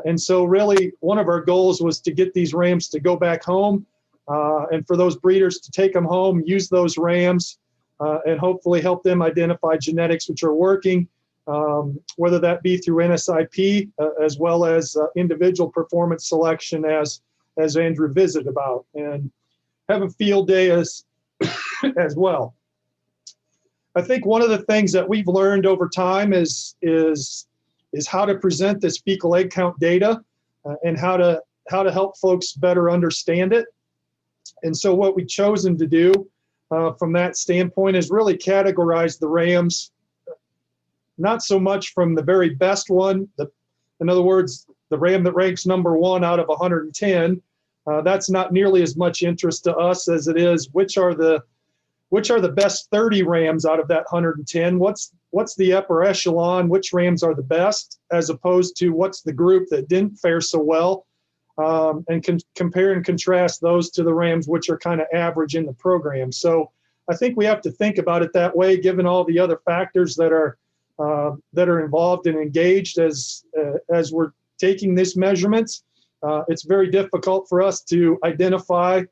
And so really, one of our goals was to get these rams to go back home and for those breeders to take them home, use those rams, and hopefully help them identify genetics which are working, whether that be through NSIP as well as individual performance selection as Andrew visited about, and have a field day as well. I think one of the things that we've learned over time is how to present this fecal egg count data and how to help folks better understand it. And so what we've chosen to do from that standpoint is really categorize the rams, not so much from the very best one. In other words, the ram that ranks number 1 out of 110. That's not nearly as much interest to us as it is which are the best 30 rams out of that 110. What's the upper echelon? Which rams are the best, as opposed to what's the group that didn't fare so well, and compare and contrast those to the rams which are kind of average in the program. So I think we have to think about it that way, given all the other factors that are involved and engaged as we're taking these measurements. It's very difficult for us to identify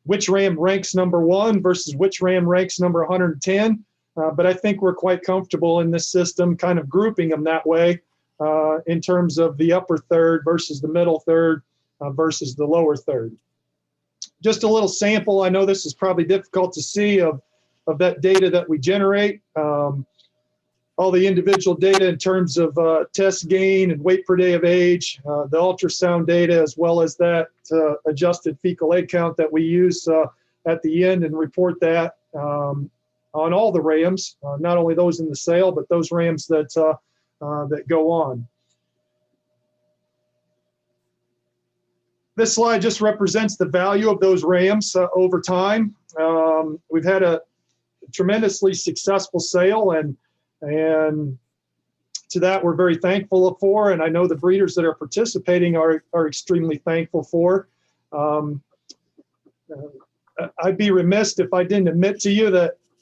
which ram ranks number 1 versus which ram ranks number 110. But I think we're quite comfortable in this system kind of grouping them that way in terms of the upper third versus the middle third versus the lower third. Just a little sample. I know this is probably difficult to see of that data that we generate. All the individual data in terms of test gain and weight per day of age, the ultrasound data, as well as that adjusted fecal egg count that we use at the end and report that on all the rams, not only those in the sale, but those rams that go on. This slide just represents the value of those rams over time. We've had a tremendously successful sale, and to that we're very thankful for, and I know the breeders that are participating are extremely thankful for. I'd be remiss if I didn't admit to you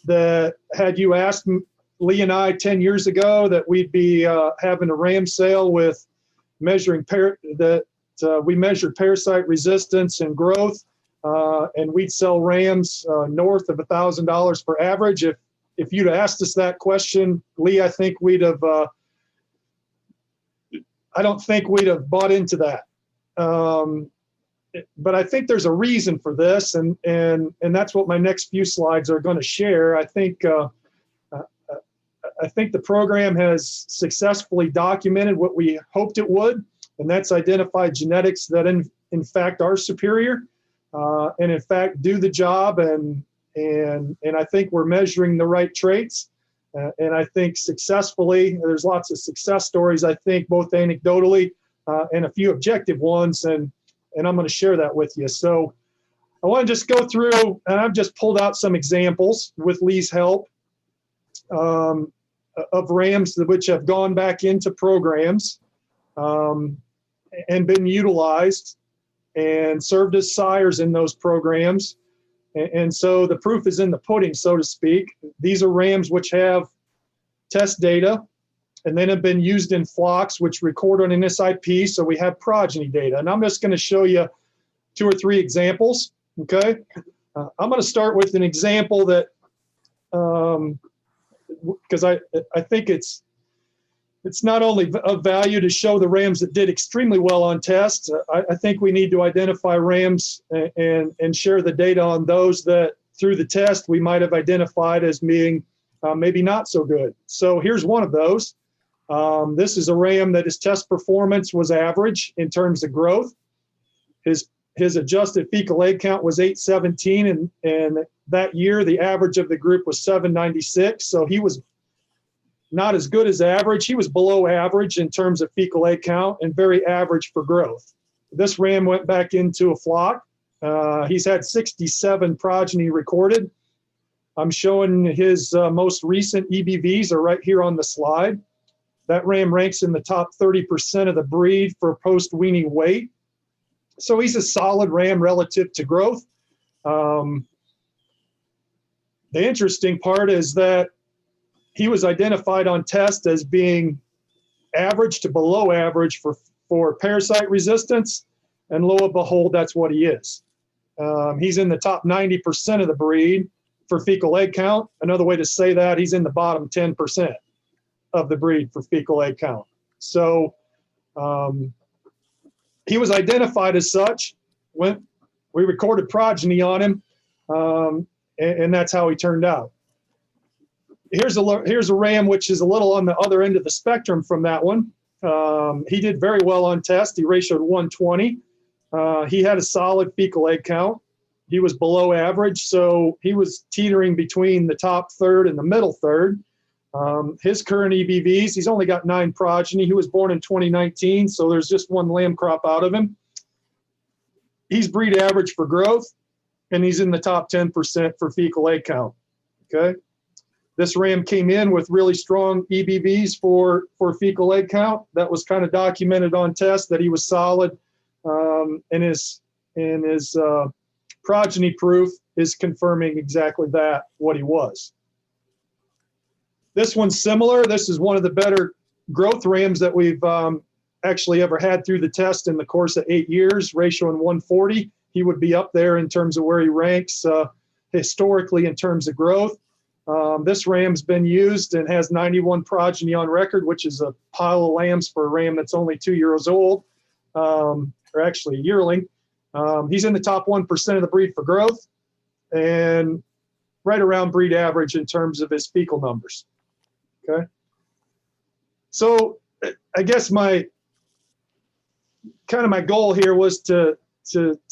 that had you asked Lee and I 10 years ago that we'd be having a ram sale with measuring we measured parasite resistance and growth, and we'd sell rams north of $1,000 per average. If you'd asked us that question, Lee, I think we'd have. I don't think we'd have bought into that. But I think there's a reason for this, and that's what my next few slides are going to share. I think the program has successfully documented what we hoped it would, and that's identified genetics that in fact are superior, and in fact do the job, and I think we're measuring the right traits. And I think successfully, there's lots of success stories, I think, both anecdotally and a few objective ones, and I'm going to share that with you. So I want to just go through, and I've just pulled out some examples with Lee's help of rams which have gone back into programs and been utilized and served as sires in those programs. And so the proof is in the pudding, so to speak. These are rams which have test data and then have been used in flocks which record on NSIP, so we have progeny data. And I'm just going to show you 2 or 3 examples, okay? I'm going to start with an example that, because I think it's not only of value to show the rams that did extremely well on tests. I think we need to identify rams and share the data on those that through the test we might have identified as being maybe not so good. So here's one of those. This is a ram that his test performance was average in terms of growth. His adjusted fecal egg count was 817, and that year the average of the group was 796. So he was not as good as average. He was below average in terms of fecal egg count and very average for growth. This ram went back into a flock. He's had 67 progeny recorded. I'm showing his most recent EBVs are right here on the slide. That ram ranks in the top 30% of the breed for post-weaning weight. So he's a solid ram relative to growth. The interesting part is that he was identified on test as being average to below average for parasite resistance, and lo and behold, that's what he is. He's in the top 90% of the breed for fecal egg count. Another way to say that, he's in the bottom 10% of the breed for fecal egg count. So he was identified as such when we recorded progeny on him, and that's how he turned out. Here's a ram which is a little on the other end of the spectrum from that one. He did very well on test. He ratioed 120. He had a solid fecal egg count. He was below average, so he was teetering between the top third and the middle third. His current EBVs, he's only got 9 progeny. He was born in 2019, so there's just 1 lamb crop out of him. He's breed average for growth, and he's in the top 10% for fecal egg count, okay? This ram came in with really strong EBVs for fecal egg count. That was kind of documented on test that he was solid, and his progeny proof is confirming exactly that, what he was. This one's similar. This is one of the better growth rams that we've actually ever had through the test in the course of 8 years, ratio in 140. He would be up there in terms of where he ranks historically in terms of growth. This ram's been used and has 91 progeny on record, which is a pile of lambs for a ram that's only 2 years old, or actually a yearling. He's in the top 1% of the breed for growth and right around breed average in terms of his fecal numbers. Okay. So I guess my goal here was to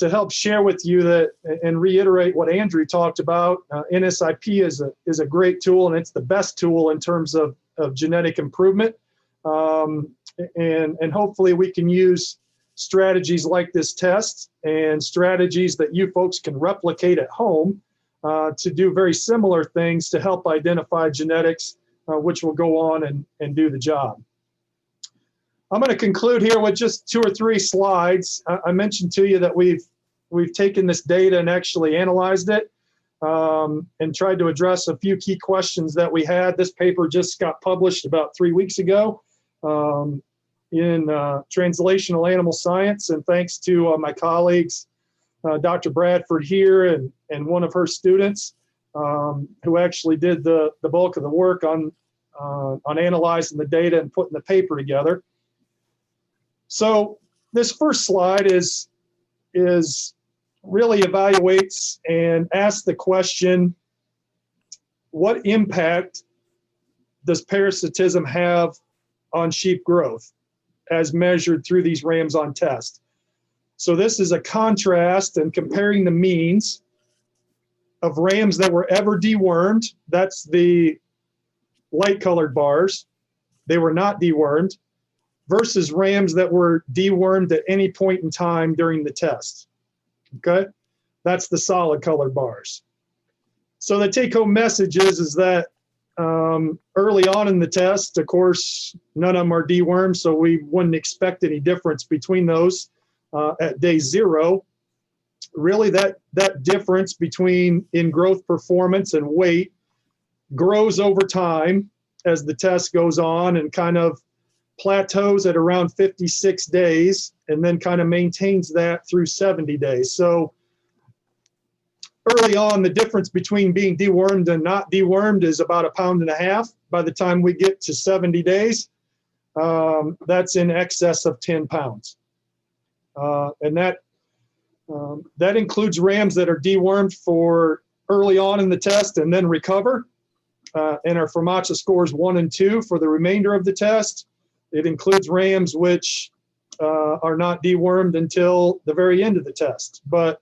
help share with you that and reiterate what Andrew talked about. NSIP is a great tool, and it's the best tool in terms of genetic improvement. And hopefully we can use strategies like this test and strategies that you folks can replicate at home to do very similar things to help identify genetics, which will go on and do the job. I'm going to conclude here with just 2 or 3 slides. I mentioned to you that we've taken this data and actually analyzed it. and tried to address a few key questions that we had. This paper just got published about 3 weeks ago in Translational Animal Science, and thanks to my colleagues, Dr. Bradford here and one of her students who actually did the bulk of the work on analyzing the data and putting the paper together. So this first slide is really evaluates and asks the question, what impact does parasitism have on sheep growth as measured through these rams on test? So this is a contrast and comparing the means of rams that were ever dewormed. That's the light colored bars. They were not dewormed, versus rams that were dewormed at any point in time during the test. Okay, that's the solid colored bars. So the take-home message is that early on in the test, of course, none of them are dewormed, so we wouldn't expect any difference between those at day 0. Really, that difference between in growth performance and weight grows over time as the test goes on and kind of plateaus at around 56 days and then kind of maintains that through 70 days. So early on, the difference between being dewormed and not dewormed is about 1.5 pounds. By the time we get to 70 days, that's in excess of 10 pounds. And that includes rams that are dewormed for early on in the test and then recover, and our FAMACHA scores 1 and 2 for the remainder of the test. It includes rams which are not dewormed until the very end of the test. But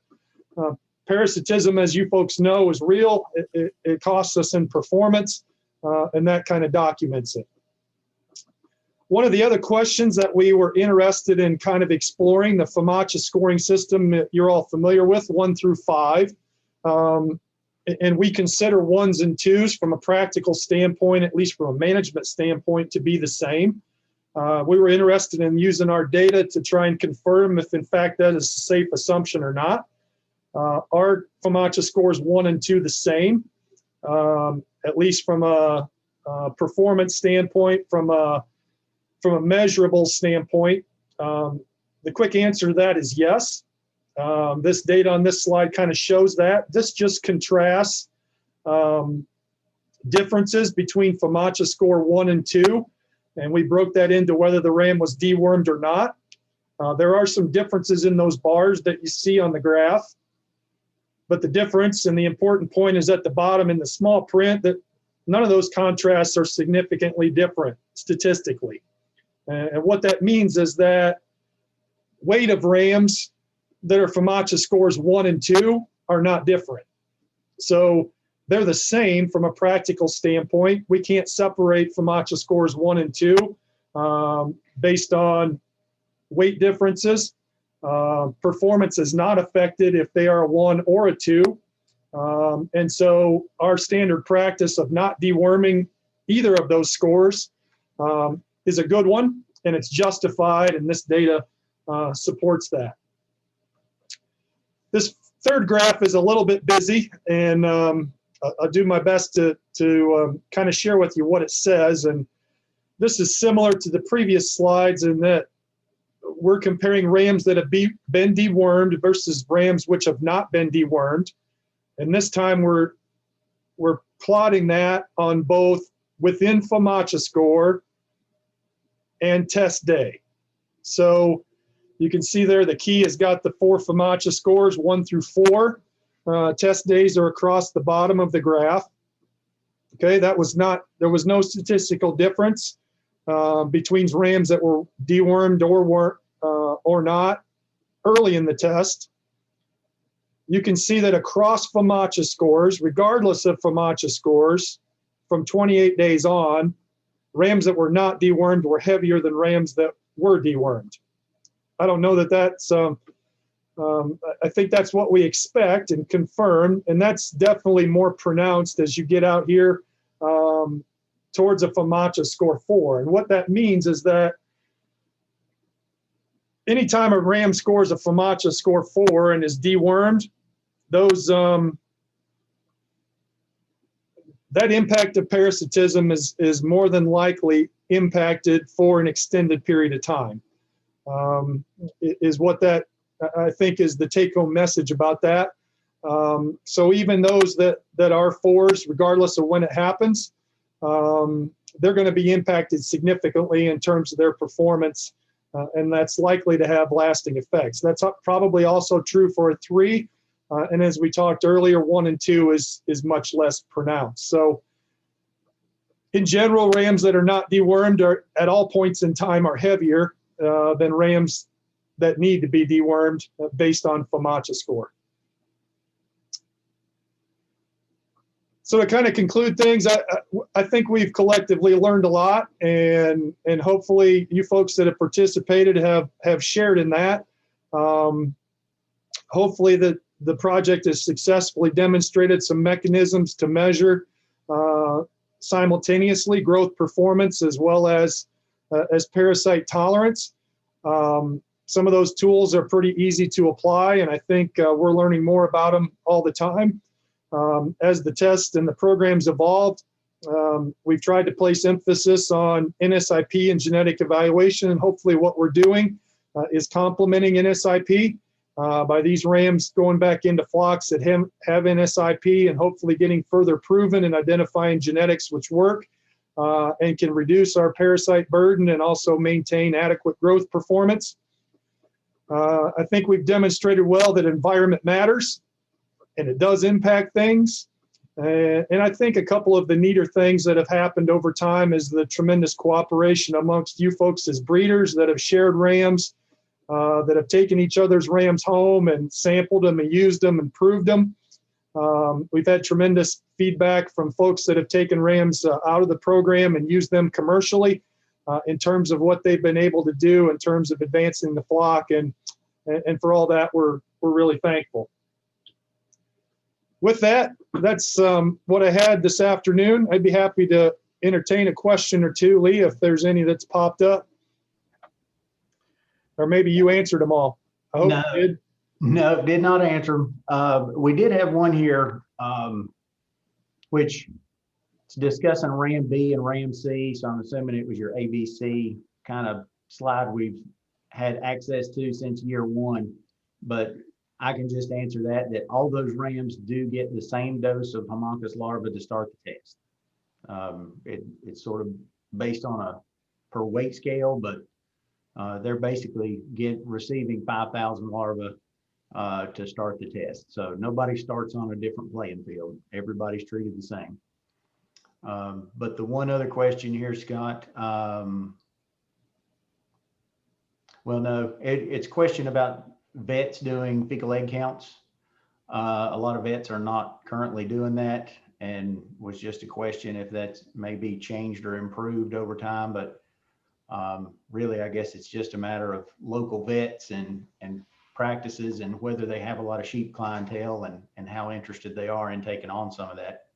parasitism, as you folks know, is real. It costs us in performance, and that kind of documents it. One of the other questions that we were interested in kind of exploring, the FAMACHA scoring system that you're all familiar with, 1 through 5. And we consider 1s and 2s from a practical standpoint, at least from a management standpoint, to be the same. We were interested in using our data to try and confirm if in fact that is a safe assumption or not. Our FAMACHA scores 1 and 2 the same, at least from a performance standpoint, from a measurable standpoint. The quick answer to that is yes. This data on this slide kind of shows that. This just contrasts differences between FAMACHA score 1 and 2. And we broke that into whether the ram was dewormed or not. There are some differences in those bars that you see on the graph. But the difference and the important point is at the bottom in the small print that none of those contrasts are significantly different statistically. And what that means is that weight of rams that are FAMACHA scores 1 and 2 are not different. So they're the same from a practical standpoint. We can't separate FAMACHA scores 1 and 2 based on weight differences. Performance is not affected if they are a 1 or a 2. And so our standard practice of not deworming either of those scores is a good one, and it's justified, and this data supports that. This third graph is a little bit busy, and I'll do my best to kind of share with you what it says. And this is similar to the previous slides in that we're comparing rams that have been dewormed versus rams which have not been dewormed. And this time we're plotting that on both within FAMACHA score and test day. So you can see there the key has got the 4 FAMACHA scores, 1 through 4. Test days are across the bottom of the graph. Okay, there was no statistical difference between rams that were dewormed or not early in the test. You can see that across FAMACHA scores, regardless of FAMACHA scores, from 28 days on, rams that were not dewormed were heavier than rams that were dewormed. I don't know that that's, I think that's what we expect and confirm, and that's definitely more pronounced as you get out here towards a FAMACHA score 4. And what that means is that anytime a ram scores a FAMACHA score 4 and is dewormed, those that impact of parasitism is more than likely impacted for an extended period of time. Is what that I think is the take-home message about that. So even those that are fours, regardless of when it happens, they're going to be impacted significantly in terms of their performance, and that's likely to have lasting effects. That's probably also true for a 3, and as we talked earlier, 1 and 2 is much less pronounced. So in general, rams that are not dewormed are at all points in time are heavier than rams that need to be dewormed based on FOMACHA score. So to kind of conclude things, I think we've collectively learned a lot, and hopefully you folks that have participated have shared in that. Hopefully the project has successfully demonstrated some mechanisms to measure simultaneously growth performance as well as parasite tolerance. Some of those tools are pretty easy to apply, and I think we're learning more about them all the time. As the tests and the programs evolved, we've tried to place emphasis on NSIP and genetic evaluation, and hopefully what we're doing is complementing NSIP by these rams going back into flocks that have NSIP and hopefully getting further proven and identifying genetics which work and can reduce our parasite burden and also maintain adequate growth performance. I think we've demonstrated well that environment matters, and it does impact things. And I think a couple of the neater things that have happened over time is the tremendous cooperation amongst you folks as breeders that have shared rams, that have taken each other's rams home and sampled them and used them and proved them. We've had tremendous feedback from folks that have taken rams out of the program and used them commercially in terms of what they've been able to do in terms of advancing the flock. And for all that, we're really thankful. With that, that's what I had this afternoon. I'd be happy to entertain a question or two, Lee, if there's any that's popped up. Or maybe you answered them all. I hope you did. No, did not answer them. We did have one here, which is discussing Ram B and Ram C. So I'm assuming it was your ABC kind of slide we've had access to since year 1. But I can just answer that all those rams do get the same dose of Homunculus larva to start the test. It's sort of based on a per weight scale, but they're basically receiving 5,000 larvae to start the test. So nobody starts on a different playing field. Everybody's treated the same. But the one other question here, Scott, well, no, it's a question about vets doing fecal egg counts. A lot of vets are not currently doing that, and was just a question if that's maybe changed or improved over time. But really, I guess it's just a matter of local vets and practices and whether they have a lot of sheep clientele and how interested they are in taking on some of that.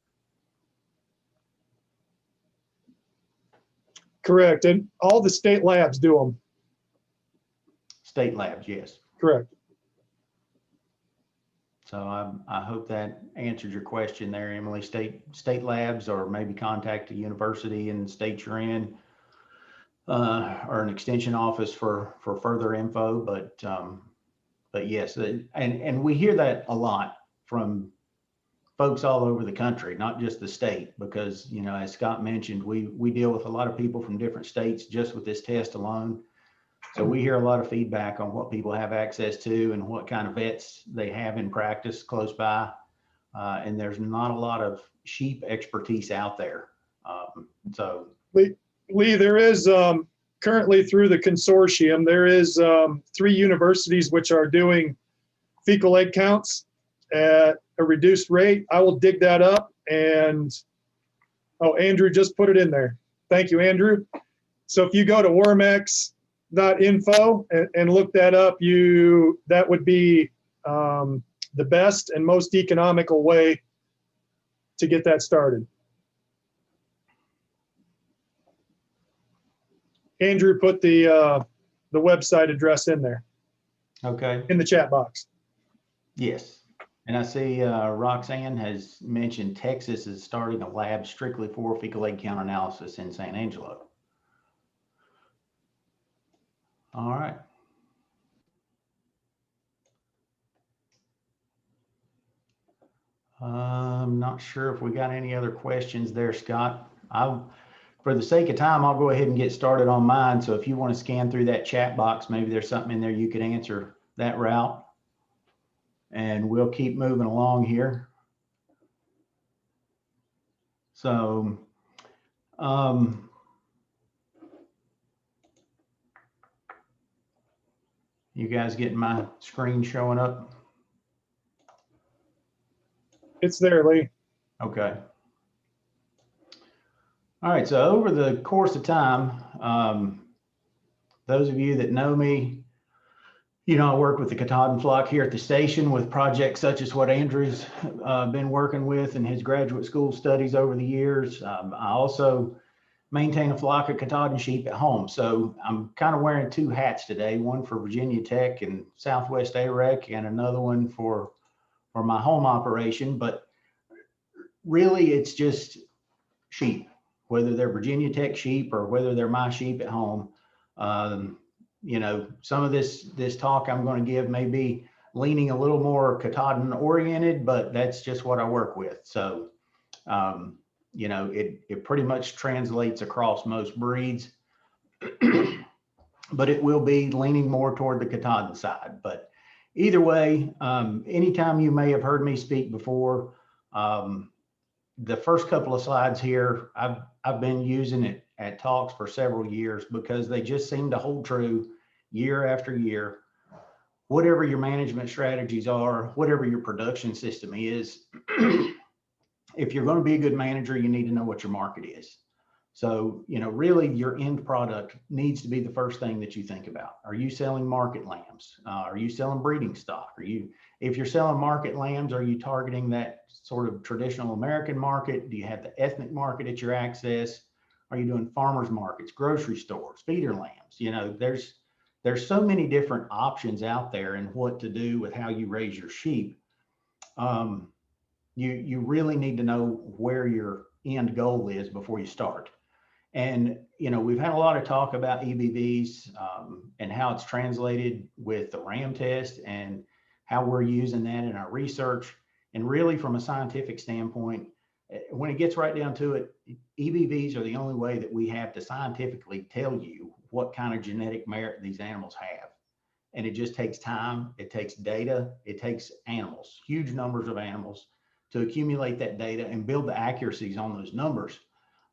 Correct. And all the state labs do them. State labs, yes. Correct. So I hope that answered your question there, Emily. State labs, or maybe contact the university and state you're in, or an extension office for further info. But yes, and we hear that a lot from folks all over the country, not just the state, because, you know, as Scott mentioned, we deal with a lot of people from different states just with this test alone. So we hear a lot of feedback on what people have access to and what kind of vets they have in practice close by. And there's not a lot of sheep expertise out there. So Lee, there is currently through the consortium, there is 3 universities which are doing fecal egg counts at a reduced rate. I will dig that up, and Andrew just put it in there. Thank you, Andrew. So if you go to wormex.info and look that up, that would be the best and most economical way to get that started. Andrew put the website address in there. Okay. In the chat box. Yes. And I see Roxanne has mentioned Texas is starting a lab strictly for fecal egg count analysis in San Angelo. All right. I'm not sure if we got any other questions there, Scott. For the sake of time, I'll go ahead and get started on mine. So if you want to scan through that chat box, maybe there's something in there you could answer that route. And we'll keep moving along here. So, you guys getting my screen showing up? It's there, Lee. Okay. All right, so over the course of time, those of you that know me, you know, I work with the Katahdin flock here at the station with projects such as what Andrew's been working with in his graduate school studies over the years. I also maintain a flock of Katahdin sheep at home. So I'm kind of wearing two hats today, one for Virginia Tech and Southwest AREC and another one for my home operation. But really, it's just sheep, whether they're Virginia Tech sheep or whether they're my sheep at home. You know, some of this talk I'm going to give may be leaning a little more Katahdin oriented, but that's just what I work with. So, you know, it pretty much translates across most breeds, but it will be leaning more toward the Katahdin side. But either way, anytime you may have heard me speak before, the first couple of slides here, I've been using it at talks for several years because they just seem to hold true year after year. Whatever your management strategies are, whatever your production system is, if you're going to be a good manager, you need to know what your market is. So, you know, really your end product needs to be the first thing that you think about. Are you selling market lambs? Are you selling breeding stock? If you're selling market lambs, are you targeting that sort of traditional American market? Do you have the ethnic market at your access? Are you doing farmers markets, grocery stores, feeder lambs? You know, there's so many different options out there in what to do with how you raise your sheep. You really need to know where your end goal is before you start. And, you know, we've had a lot of talk about EBVs and how it's translated with the RAM test and how we're using that in our research. And really from a scientific standpoint, when it gets right down to it, EBVs are the only way that we have to scientifically tell you what kind of genetic merit these animals have. And it just takes time, it takes data, it takes animals, huge numbers of animals to accumulate that data and build the accuracies on those numbers.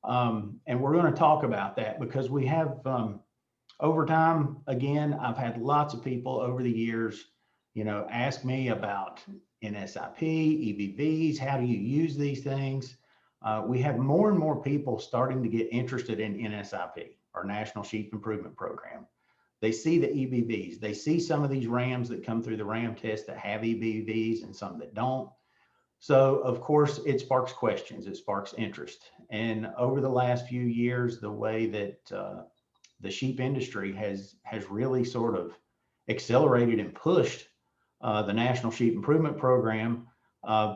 And we're going to talk about that because we have, over time, again, I've had lots of people over the years, you know, ask me about NSIP, EBVs, how do you use these things? We have more and more people starting to get interested in NSIP, our National Sheep Improvement Program. They see the EBVs, they see some of these rams that come through the RAM test that have EBVs and some that don't. So of course it sparks questions, it sparks interest. And over the last few years, the way that the sheep industry has really sort of accelerated and pushed the National Sheep Improvement Program,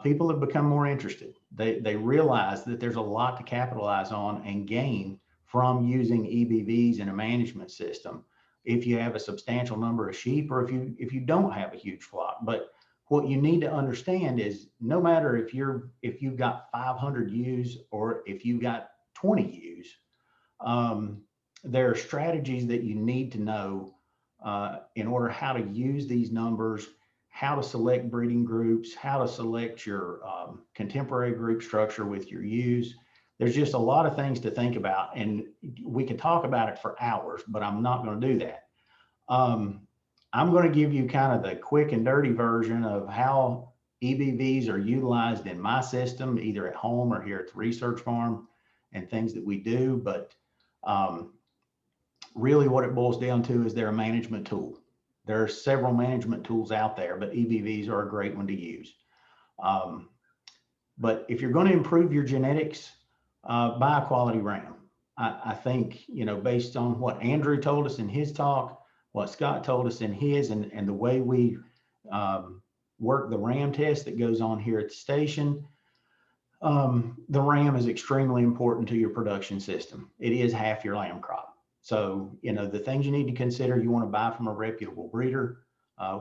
people have become more interested. They realize that there's a lot to capitalize on and gain from using EBVs in a management system if you have a substantial number of sheep or if you don't have a huge flock. But what you need to understand is no matter if you've got 500 ewes or if you've got 20 ewes, there are strategies that you need to know in order how to use these numbers, how to select breeding groups, how to select your contemporary group structure with your ewes. There's just a lot of things to think about, and we could talk about it for hours, but I'm not going to do that. I'm going to give you kind of the quick and dirty version of how EBVs are utilized in my system, either at home or here at the research farm, and things that we do. But really what it boils down to is they're a management tool. There are several management tools out there, but EBVs are a great one to use. But if you're going to improve your genetics, buy a quality ram. I think, you know, based on what Andrew told us in his talk, what Scott told us in his, and the way we work the ram test that goes on here at the station. The ram is extremely important to your production system. It is half your lamb crop. So, the things you need to consider, you want to buy from a reputable breeder,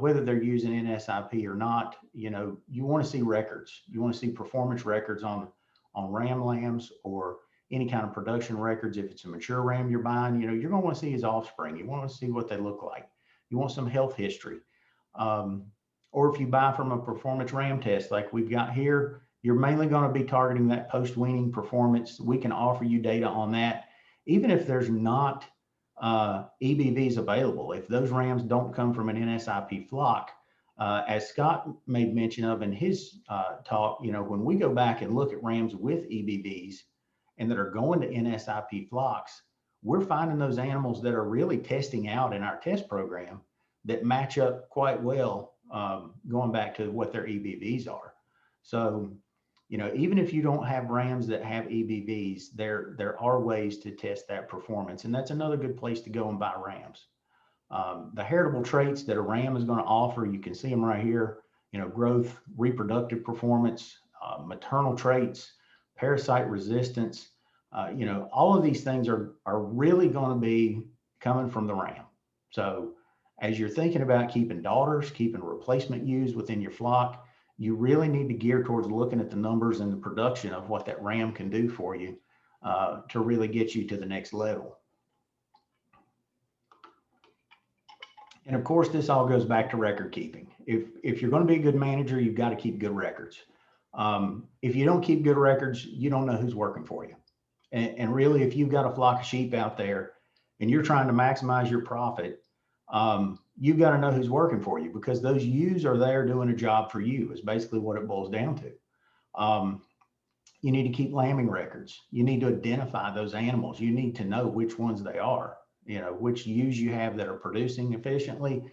whether they're using NSIP or not. You want to see records. You want to see performance records on ram lambs, or any kind of production records. If it's a mature ram you're buying, you're going to want to see his offspring. You want to see what they look like. You want some health history. Or if you buy from a performance ram test like we've got here, you're mainly going to be targeting that post-weaning performance. We can offer you data on that. Even if there's not EBVs available, if those rams don't come from an NSIP flock, as Scott made mention of in his talk, when we go back and look at rams with EBVs and that are going to NSIP flocks, we're finding those animals that are really testing out in our test program that match up quite well, going back to what their EBVs are. So, even if you don't have rams that have EBVs, there are ways to test that performance. And that's another good place to go and buy rams. The heritable traits that a ram is going to offer, you can see them right here, growth, reproductive performance, maternal traits, parasite resistance. All of these things are really going to be coming from the ram. So as you're thinking about keeping daughters, keeping replacement ewes within your flock, you really need to gear towards looking at the numbers and the production of what that ram can do for you to really get you to the next level. And of course, this all goes back to record keeping. If you're going to be a good manager, you've got to keep good records. If you don't keep good records, you don't know who's working for you. And really, if you've got a flock of sheep out there and you're trying to maximize your profit, you've got to know who's working for you, because those ewes are there doing a job for you, is basically what it boils down to. You need to keep lambing records. You need to identify those animals. You need to know which ones they are, which ewes you have that are producing efficiently,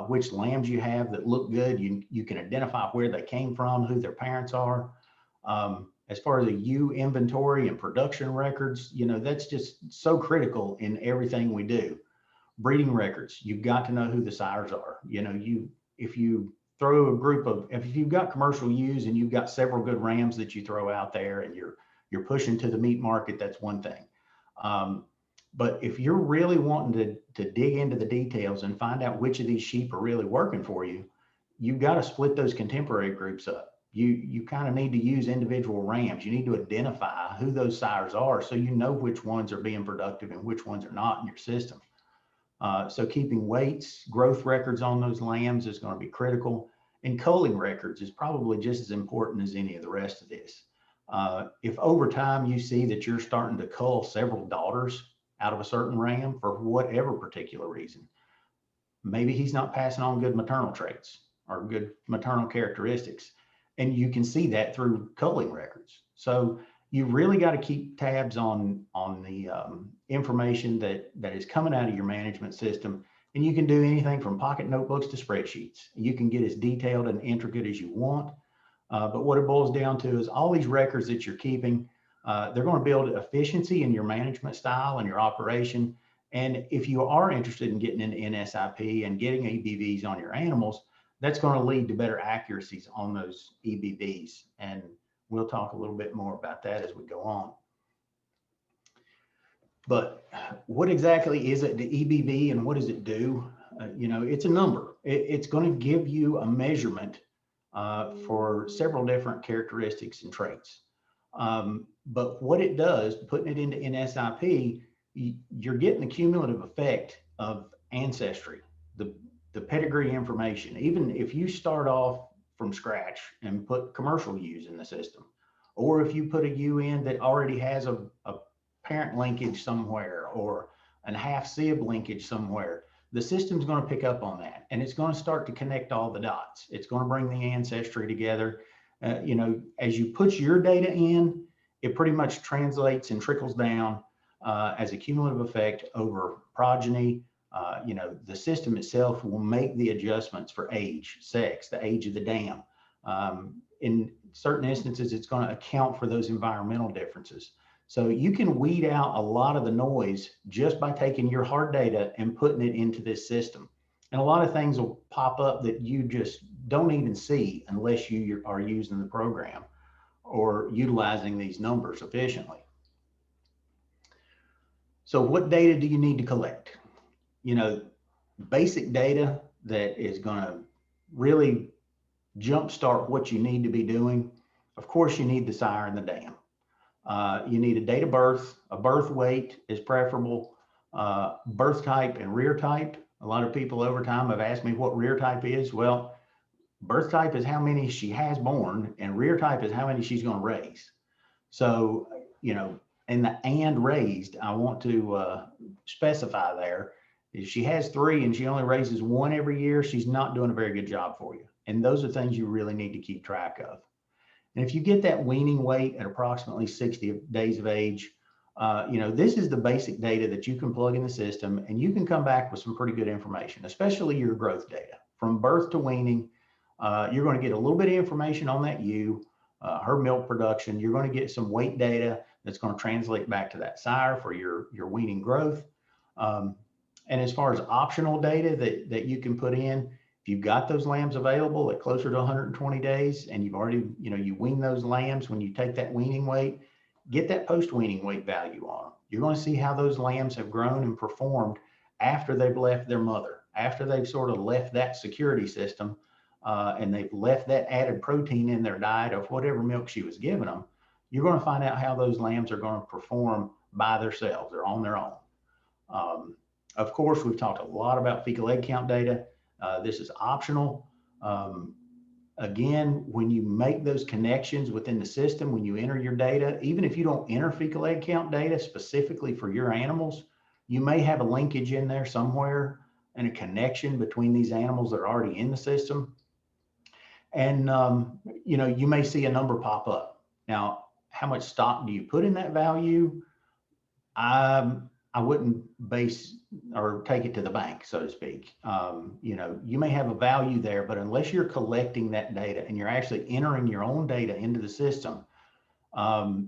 which lambs you have that look good. You can identify where they came from, who their parents are. As far as the ewe inventory and production records, that's just so critical in everything we do. Breeding records, you've got to know who the sires are. If you throw a group of, if you've got commercial ewes and you've got several good rams that you throw out there and you're pushing to the meat market, that's one thing. But if you're really wanting to dig into the details and find out which of these sheep are really working for you, you've got to split those contemporary groups up. You kind of need to use individual rams. You need to identify who those sires are, so you know which ones are being productive and which ones are not in your system. So keeping weights, growth records on those lambs is going to be critical. And culling records is probably just as important as any of the rest of this. If over time you see that you're starting to cull several daughters out of a certain ram for whatever particular reason, maybe he's not passing on good maternal traits or good maternal characteristics. And you can see that through culling records. So you really got to keep tabs on the information that is coming out of your management system. And you can do anything from pocket notebooks to spreadsheets. You can get as detailed and intricate as you want. But what it boils down to is all these records that you're keeping, they're going to build efficiency in your management style and your operation. And if you are interested in getting into NSIP and getting EBVs on your animals, that's going to lead to better accuracies on those EBVs. And we'll talk a little bit more about that as we go on. But what exactly is it, the EBV, and what does it do? It's a number. It's going to give you a measurement for several different characteristics and traits. But what it does, putting it into NSIP, you're getting the cumulative effect of ancestry, the pedigree information. Even if you start off from scratch and put commercial ewes in the system, or if you put a ewe in that already has a parent linkage somewhere or a half sib linkage somewhere, the system's going to pick up on that, and it's going to start to connect all the dots. It's going to bring the ancestry together. As you put your data in, it pretty much translates and trickles down as a cumulative effect over progeny. The system itself will make the adjustments for age, sex, the age of the dam. In certain instances, it's going to account for those environmental differences. So you can weed out a lot of the noise just by taking your hard data and putting it into this system. And a lot of things will pop up that you just don't even see unless you are using the program or utilizing these numbers efficiently. So what data do you need to collect? You know, basic data that is going to really jumpstart what you need to be doing. Of course, you need the sire and the dam. You need a date of birth, a birth weight is preferable, birth type and rear type. A lot of people over time have asked me what rear type is. Well, birth type is how many she has born, and rear type is how many she's going to raise. So, you know, in the and raised, I want to specify there, if she has 3 and she only raises 1 every year, she's not doing a very good job for you. And those are things you really need to keep track of. And if you get that weaning weight at approximately 60 days of age, you know, this is the basic data that you can plug in the system, and you can come back with some pretty good information, especially your growth data. From birth to weaning, you're going to get a little bit of information on that ewe, her milk production. You're going to get some weight data that's going to translate back to that sire for your weaning growth. And as far as optional data that you can put in, if you've got those lambs available at closer to 120 days and you've already, you know, you wean those lambs, when you take that weaning weight, get that post-weaning weight value on them. You're going to see how those lambs have grown and performed after they've left their mother, after they've sort of left that security system and they've left that added protein in their diet of whatever milk she was giving them. You're going to find out how those lambs are going to perform by themselves or on their own. Of course, we've talked a lot about fecal egg count data. This is optional. Again, when you make those connections within the system, when you enter your data, even if you don't enter fecal egg count data specifically for your animals, you may have a linkage in there somewhere and a connection between these animals that are already in the system. And, you know, you may see a number pop up. Now, how much stock do you put in that value? I wouldn't base or take it to the bank, so to speak. You know, you may have a value there, but unless you're collecting that data and you're actually entering your own data into the system,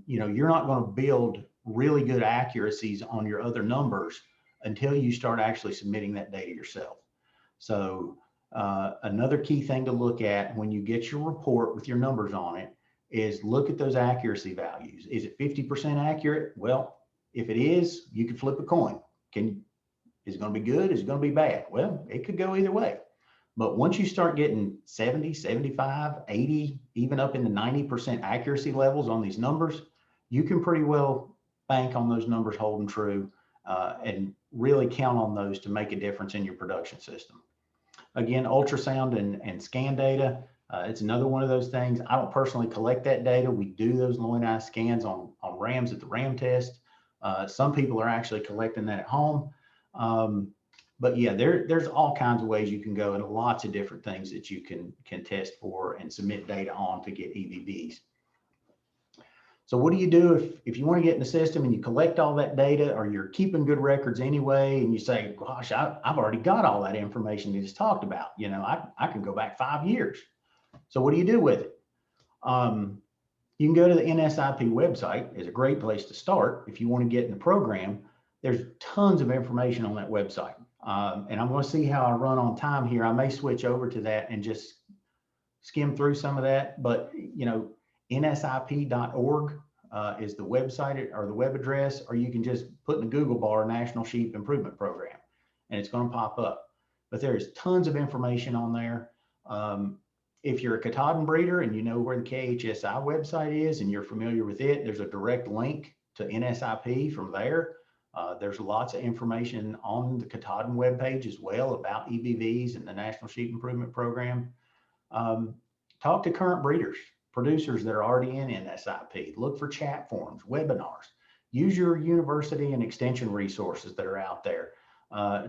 you know, you're not going to build really good accuracies on your other numbers until you start actually submitting that data yourself. So another key thing to look at when you get your report with your numbers on it is look at those accuracy values. Is it 50% accurate? Well, if it is, you can flip a coin. Is it going to be good? Is it going to be bad? Well, it could go either way. But once you start getting 70, 75, 80, even up into 90% accuracy levels on these numbers, you can pretty well bank on those numbers holding true and really count on those to make a difference in your production system. Again, ultrasound and scan data, it's another one of those things. I don't personally collect that data. We do those loin-eye scans on rams at the ram test. Some people are actually collecting that at home. But yeah, there's all kinds of ways you can go and lots of different things that you can test for and submit data on to get EVVs. So what do you do if you want to get in the system and you collect all that data, or you're keeping good records anyway, and you say, gosh, I've already got all that information you just talked about. You know, I can go back 5 years. So what do you do with it? You can go to the NSIP website. It's a great place to start if you want to get in the program. There's tons of information on that website. And I'm going to see how I run on time here. I may switch over to that and just skim through some of that. But, you know, nsip.org is the website or the web address, or you can just put in the Google bar National Sheep Improvement Program, and it's going to pop up. But there's tons of information on there. If you're a Katahdin breeder and you know where the KHSI website is and you're familiar with it, there's a direct link to NSIP from there. There's lots of information on the Katahdin webpage as well about EVVs and the National Sheep Improvement Program. Talk to current breeders, producers that are already in NSIP. Look for chat forums, webinars. Use your university and extension resources that are out there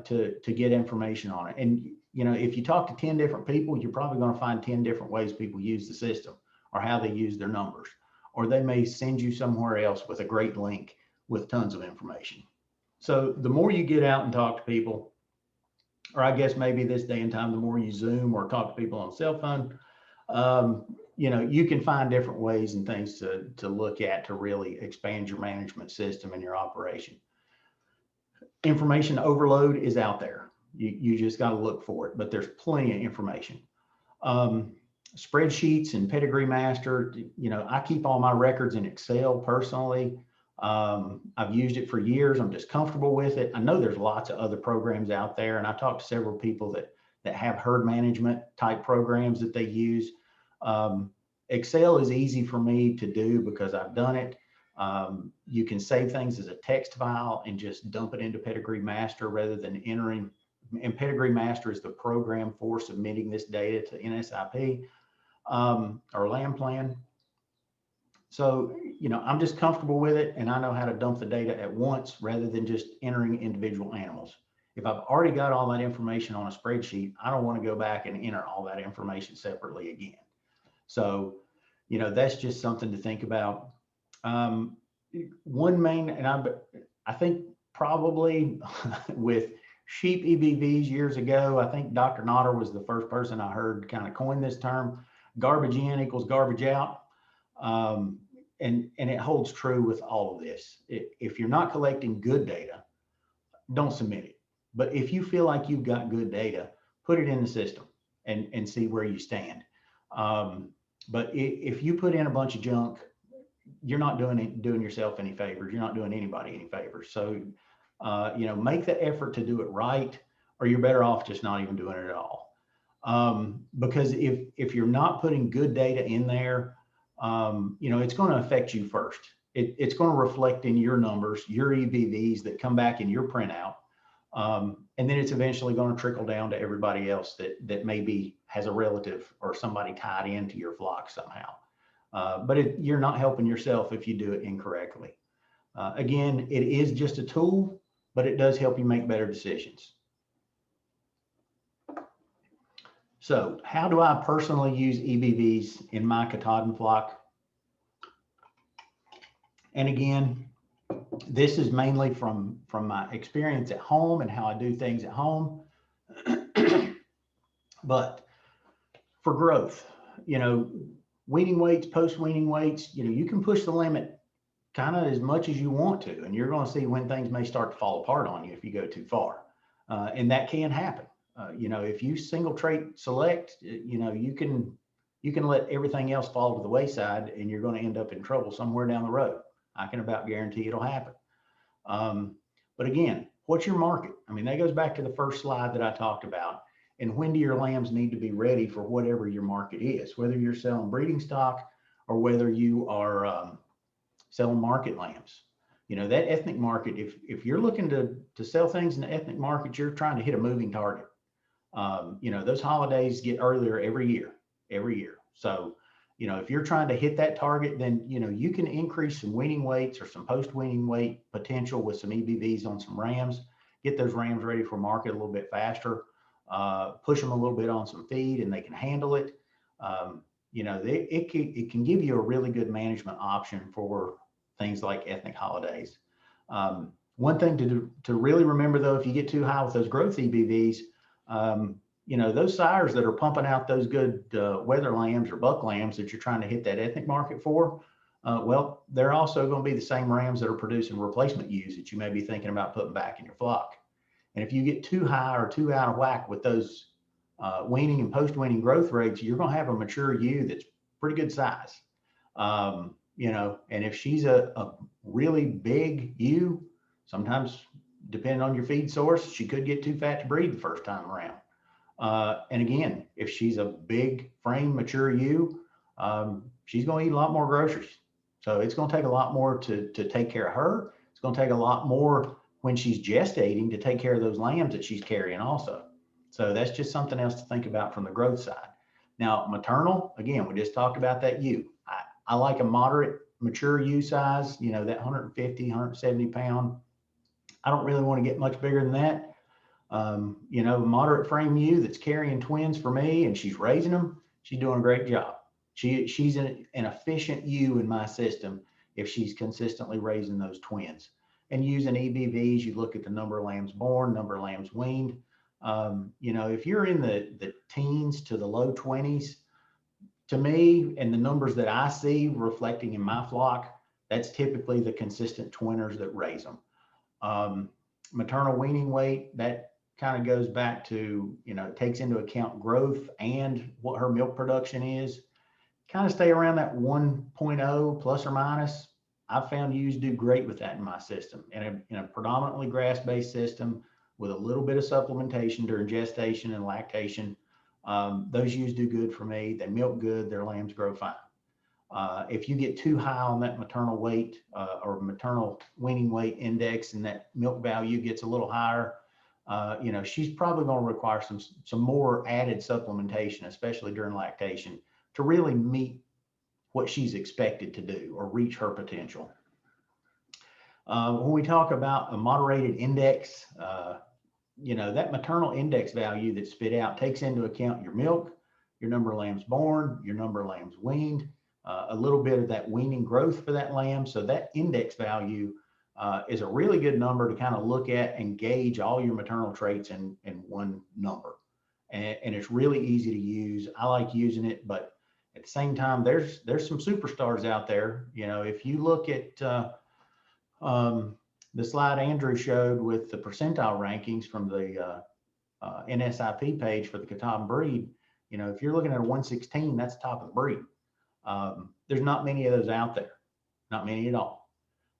to get information on it. And you know, if you talk to 10 different people, you're probably going to find 10 different ways people use the system or how they use their numbers. Or they may send you somewhere else with a great link with tons of information. So the more you get out and talk to people, or I guess maybe this day and time, the more you Zoom or talk to people on cell phone, you know, you can find different ways and things to look at to really expand your management system and your operation. Information overload is out there. You just got to look for it, but there's plenty of information. Spreadsheets and Pedigree Master, you know, I keep all my records in Excel personally. I've used it for years. I'm just comfortable with it. I know there's lots of other programs out there, and I talked to several people that have herd management type programs that they use. Excel is easy for me to do because I've done it. You can save things as a text file and just dump it into Pedigree Master rather than entering. And Pedigree Master is the program for submitting this data to NSIP or land plan. So, you know, I'm just comfortable with it, and I know how to dump the data at once rather than just entering individual animals. If I've already got all that information on a spreadsheet, I don't want to go back and enter all that information separately again. So, you know, that's just something to think about. One main, and I think probably with sheep EBVs years ago, I think Dr. Notter was the first person I heard kind of coin this term. Garbage in equals garbage out. And it holds true with all of this. If you're not collecting good data, don't submit it. But if you feel like you've got good data, put it in the system and see where you stand. But if you put in a bunch of junk, you're not doing yourself any favors. You're not doing anybody any favors. So, you know, make the effort to do it right, or you're better off just not even doing it at all. Because if you're not putting good data in there, you know, it's going to affect you first. It's going to reflect in your numbers, your EBVs that come back in your printout. And then it's eventually going to trickle down to everybody else that maybe has a relative or somebody tied into your flock somehow. But you're not helping yourself if you do it incorrectly. Again, it is just a tool, but it does help you make better decisions. So how do I personally use EBVs in my Katahdin flock? And again, this is mainly from my experience at home and how I do things at home. But for growth, you know, weaning weights, post-weaning weights, you know, you can push the limit kind of as much as you want to, and you're going to see when things may start to fall apart on you if you go too far. And that can happen. You know, if you single trait select, you know, you can let everything else fall to the wayside, and you're going to end up in trouble somewhere down the road. I can about guarantee it'll happen. But again, what's your market? I mean, that goes back to the first slide that I talked about. And when do your lambs need to be ready for whatever your market is, whether you're selling breeding stock or whether you are selling market lambs. You know, that ethnic market, if you're looking to sell things in the ethnic market, you're trying to hit a moving target. You know, those holidays get earlier every year. So, you know, if you're trying to hit that target, then, you know, you can increase some weaning weights or some post-weaning weight potential with some EBVs on some rams, get those rams ready for market a little bit faster, push them a little bit on some feed and they can handle it. You know, it can give you a really good management option for things like ethnic holidays. One thing to really remember though, if you get too high with those growth EBVs, you know, those sires that are pumping out those good weather lambs or buck lambs that you're trying to hit that ethnic market for, well, they're also going to be the same rams that are producing replacement ewes that you may be thinking about putting back in your flock. And if you get too high or too out of whack with those weaning and post-weaning growth rates, you're going to have a mature ewe that's pretty good size. You know, and if she's a really big ewe, sometimes depending on your feed source, she could get too fat to breed the first time around. And again, if she's a big frame mature ewe, she's going to eat a lot more groceries. So it's going to take a lot more to take care of her. It's going to take a lot more when she's gestating to take care of those lambs that she's carrying also. So that's just something else to think about from the growth side. Now, maternal, again, we just talked about that ewe. I like a moderate mature ewe size, you know, that 150, 170 pound. I don't really want to get much bigger than that. You know, moderate frame ewe that's carrying twins for me and she's raising them, she's doing a great job. She's an efficient ewe in my system if she's consistently raising those twins. And using EBVs, you look at the number of lambs born, number of lambs weaned. You know, if you're in the teens to the low 20s, to me, and the numbers that I see reflecting in my flock, that's typically the consistent twinners that raise them. Maternal weaning weight, that kind of goes back to, it takes into account growth and what her milk production is. Kind of stay around that 1.0 plus or minus. I've found ewes do great with that in my system. In a predominantly grass-based system with a little bit of supplementation during gestation and lactation, those ewes do good for me. They milk good, their lambs grow fine. If you get too high on that maternal weight or maternal weaning weight index and that milk value gets a little higher, she's probably going to require some more added supplementation, especially during lactation, to really meet what she's expected to do or reach her potential. When we talk about a moderated index, that maternal index value that's spit out takes into account your milk, your number of lambs born, your number of lambs weaned, a little bit of that weaning growth for that lamb. So that index value is a really good number to kind of look at and gauge all your maternal traits in one number. And it's really easy to use. I like using it, but at the same time, there's some superstars out there. If you look at the slide Andrew showed with the percentile rankings from the NSIP page for the Katahdin breed, if you're looking at a 116, that's top of the breed. There's not many of those out there, not many at all.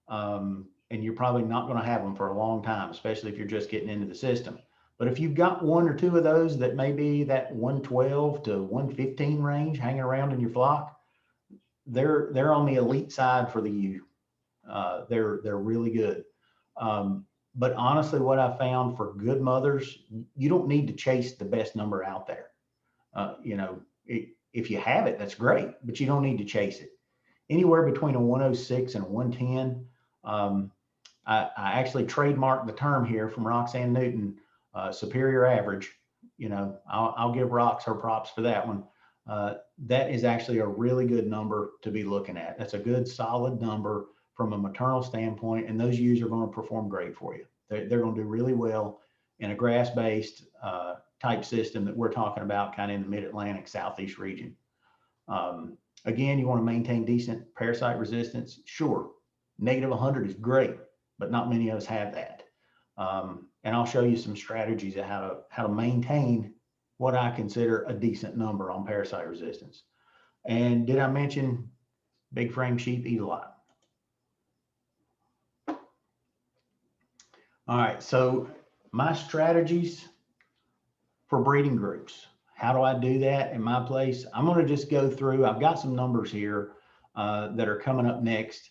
And you're probably not going to have them for a long time, especially if you're just getting into the system. But if you've got one or two of those that may be that 112 to 115 range hanging around in your flock, they're on the elite side for the ewe. They're really good. But honestly, what I found for good mothers, you don't need to chase the best number out there. If you have it, that's great, but you don't need to chase it. Anywhere between a 106 and a 110. I actually trademarked the term here from Roxanne Newton, superior average. I'll give Rox her props for that one. That is actually a really good number to be looking at. That's a good solid number from a maternal standpoint, and those ewes are going to perform great for you. They're going to do really well in a grass-based type system that we're talking about, kind of in the mid-Atlantic southeast region. Again, you want to maintain decent parasite resistance. Sure, negative 100 is great, but not many of us have that. And I'll show you some strategies of how to maintain what I consider a decent number on parasite resistance. And did I mention big frame sheep eat a lot? All right, so my strategies for breeding groups. How do I do that in my place? I'm going to just go through, I've got some numbers here that are coming up next.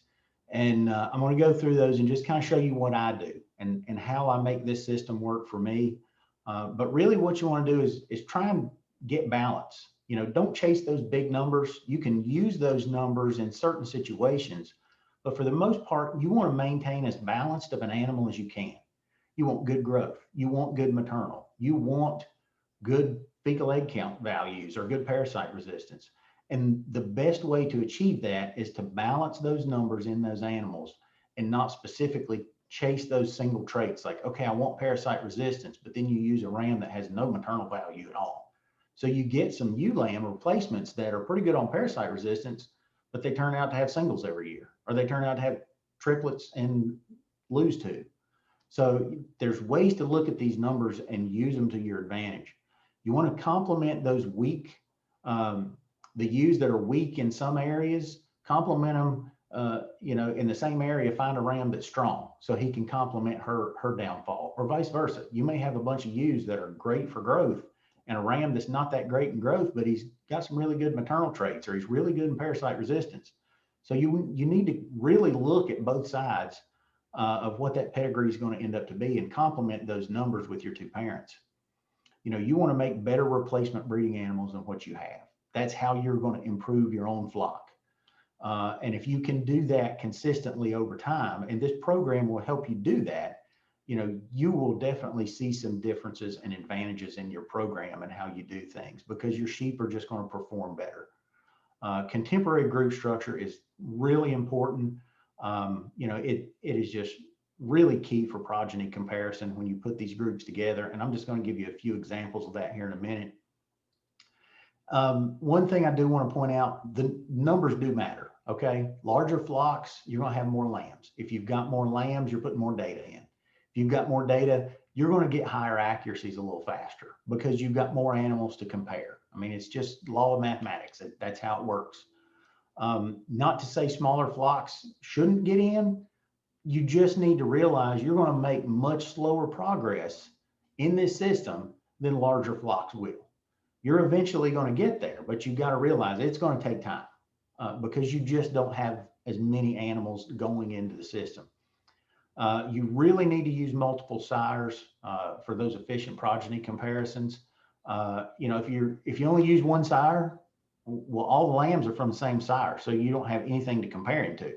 And I'm going to go through those and just kind of show you what I do and how I make this system work for me. But really what you want to do is try and get balance. Don't chase those big numbers. You can use those numbers in certain situations, but for the most part, you want to maintain as balanced of an animal as you can. You want good growth. You want good maternal. You want good fecal egg count values or good parasite resistance. And the best way to achieve that is to balance those numbers in those animals and not specifically chase those single traits. Like, okay, I want parasite resistance, but then you use a ram that has no maternal value at all. So you get some ewe lamb replacements that are pretty good on parasite resistance, but they turn out to have singles every year, or they turn out to have triplets and lose two. So there's ways to look at these numbers and use them to your advantage. You want to complement those weak, the ewes that are weak in some areas, complement them, in the same area, find a ram that's strong so he can complement her downfall, or vice versa. You may have a bunch of ewes that are great for growth and a ram that's not that great in growth, but he's got some really good maternal traits, or he's really good in parasite resistance. So you need to really look at both sides of what that pedigree is going to end up to be and complement those numbers with your two parents. You want to make better replacement breeding animals than what you have. That's how you're going to improve your own flock. And if you can do that consistently over time, and this program will help you do that, you will definitely see some differences and advantages in your program and how you do things, because your sheep are just going to perform better. Contemporary group structure is really important. It is just really key for progeny comparison when you put these groups together. And I'm just going to give you a few examples of that here in a minute. One thing I do want to point out, the numbers do matter. Okay. Larger flocks, you're going to have more lambs. If you've got more lambs, you're putting more data in. If you've got more data, you're going to get higher accuracies a little faster because you've got more animals to compare. I mean, it's just law of mathematics. That's how it works. Not to say smaller flocks shouldn't get in. You just need to realize you're going to make much slower progress in this system than larger flocks will. You're eventually going to get there, but you've got to realize it's going to take time because you just don't have as many animals going into the system. You really need to use multiple sires for those efficient progeny comparisons. You know, if you only use one sire, well, all the lambs are from the same sire, so you don't have anything to compare him to.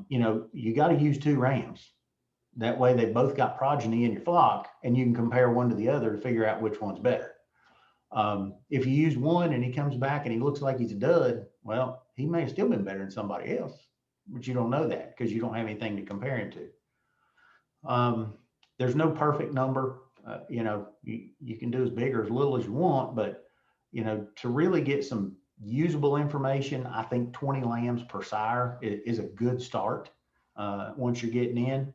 You know, you got to use 2 rams. That way they both got progeny in your flock and you can compare one to the other to figure out which one's better. If you use one and he comes back and he looks like he's a dud, well, he may have still been better than somebody else, but you don't know that because you don't have anything to compare him to. There's no perfect number. You know, you can do as big or as little as you want, but you know, to really get some usable information, I think 20 lambs per sire is a good start once you're getting in.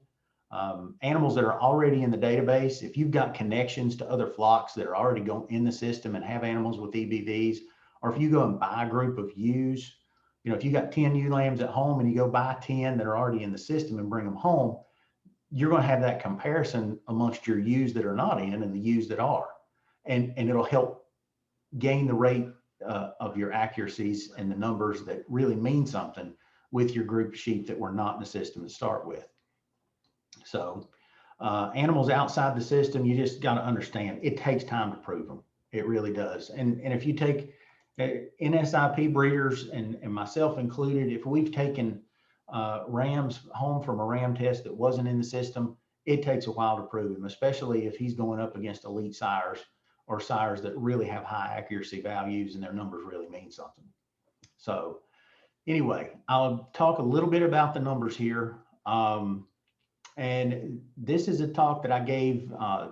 Animals that are already in the database, if you've got connections to other flocks that are already going in the system and have animals with EBVs, or if you go and buy a group of ewes, you know, if you got 10 ewe lambs at home and you go buy 10 that are already in the system and bring them home, you're going to have that comparison amongst your ewes that are not in and the ewes that are, and it'll help gain the rate of your accuracies and the numbers that really mean something with your group of sheep that were not in the system to start with. So animals outside the system, you just got to understand it takes time to prove them. It really does. And if you take NSIP breeders and myself included, if we've taken rams home from a ram test that wasn't in the system, it takes a while to prove him, especially if he's going up against elite sires or sires that really have high accuracy values and their numbers really mean something. So anyway, I'll talk a little bit about the numbers here. And this is a talk that I gave a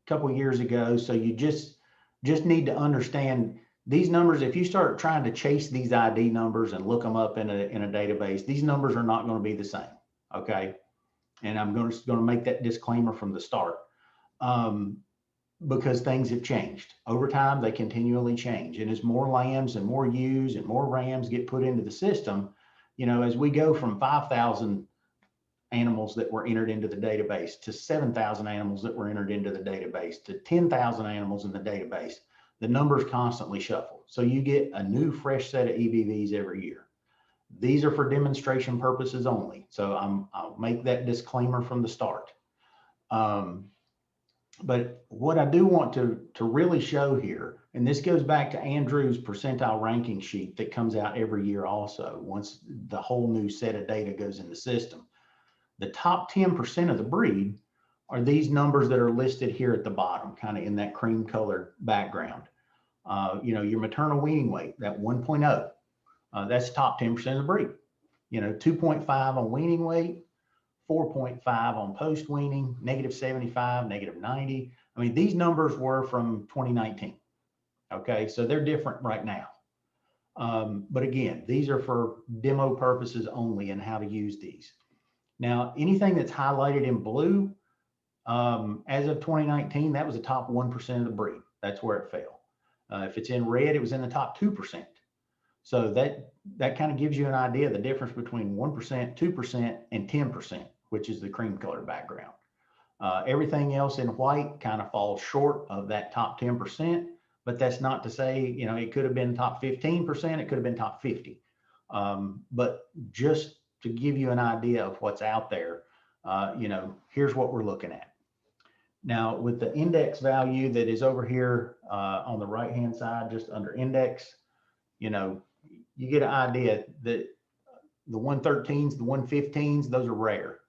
couple of years ago. So you just need to understand these numbers. If you start trying to chase these ID numbers and look them up in a database, these numbers are not going to be the same. Okay. And I'm going to make that disclaimer from the start. Because things have changed over time. They continually change, and as more lambs and more ewes and more rams get put into the system, you know, as we go from 5,000 animals that were entered into the database to 7,000 animals that were entered into the database to 10,000 animals in the database, the numbers constantly shuffle. So you get a new fresh set of EBVs every year. These are for demonstration purposes only. So I'll make that disclaimer from the start. But what I do want to really show here, and this goes back to Andrew's percentile ranking sheet that comes out every year also, once the whole new set of data goes in the system. The top 10% of the breed are these numbers that are listed here at the bottom, kind of in that cream colored background. You know, your maternal weaning weight, that 1.0, that's top 10% of the breed. You know, 2.5 on weaning weight, 4.5 on post weaning, -75, -90. I mean, these numbers were from 2019. Okay, so they're different right now. But again, these are for demo purposes only and how to use these. Now, anything that's highlighted in blue, as of 2019, that was the top 1% of the breed. That's where it fell. If it's in red, it was in the top 2%. So that kind of gives you an idea of the difference between 1%, 2%, and 10%, which is the cream colored background. Everything else in white kind of falls short of that top 10%, but that's not to say, you know, it could have been top 15%, it could have been top 50. But just to give you an idea of what's out there, you know, here's what we're looking at. Now, with the index value that is over here on the right-hand side, just under index, you know, you get an idea that the 113s, the 115s, those are rare,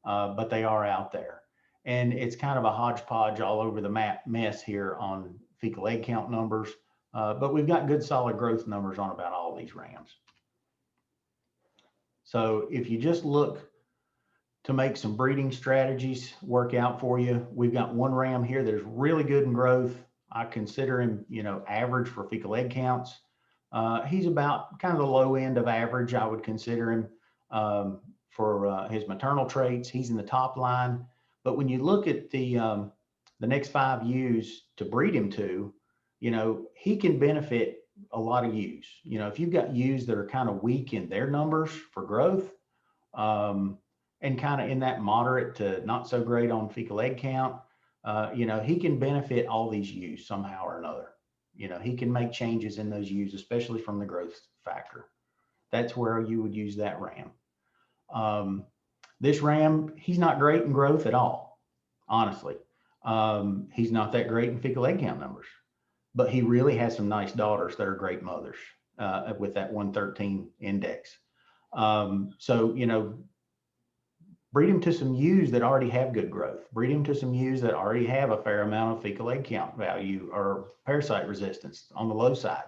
but they are out there. And it's kind of a hodgepodge all over the map mess here on fecal egg count numbers, but we've got good solid growth numbers on about all these rams. So if you just look to make some breeding strategies work out for you, we've got one ram here that is really good in growth. I consider him, you know, average for fecal egg counts. He's about kind of the low end of average. I would consider him for his maternal traits. He's in the top line, But when you look at the next 5 ewes to breed him to, he can benefit a lot of ewes. If you've got ewes that are kind of weak in their numbers for growth, and kind of in that moderate to not so great on fecal egg count, he can benefit all these ewes somehow or another. He can make changes in those ewes, especially from the growth factor. That's where you would use that ram. This ram, he's not great in growth at all, honestly. He's not that great in fecal egg count numbers, but he really has some nice daughters that are great mothers with that 113 index. So, breed him to some ewes that already have good growth. Breed him to some ewes that already have a fair amount of fecal egg count value or parasite resistance on the low side.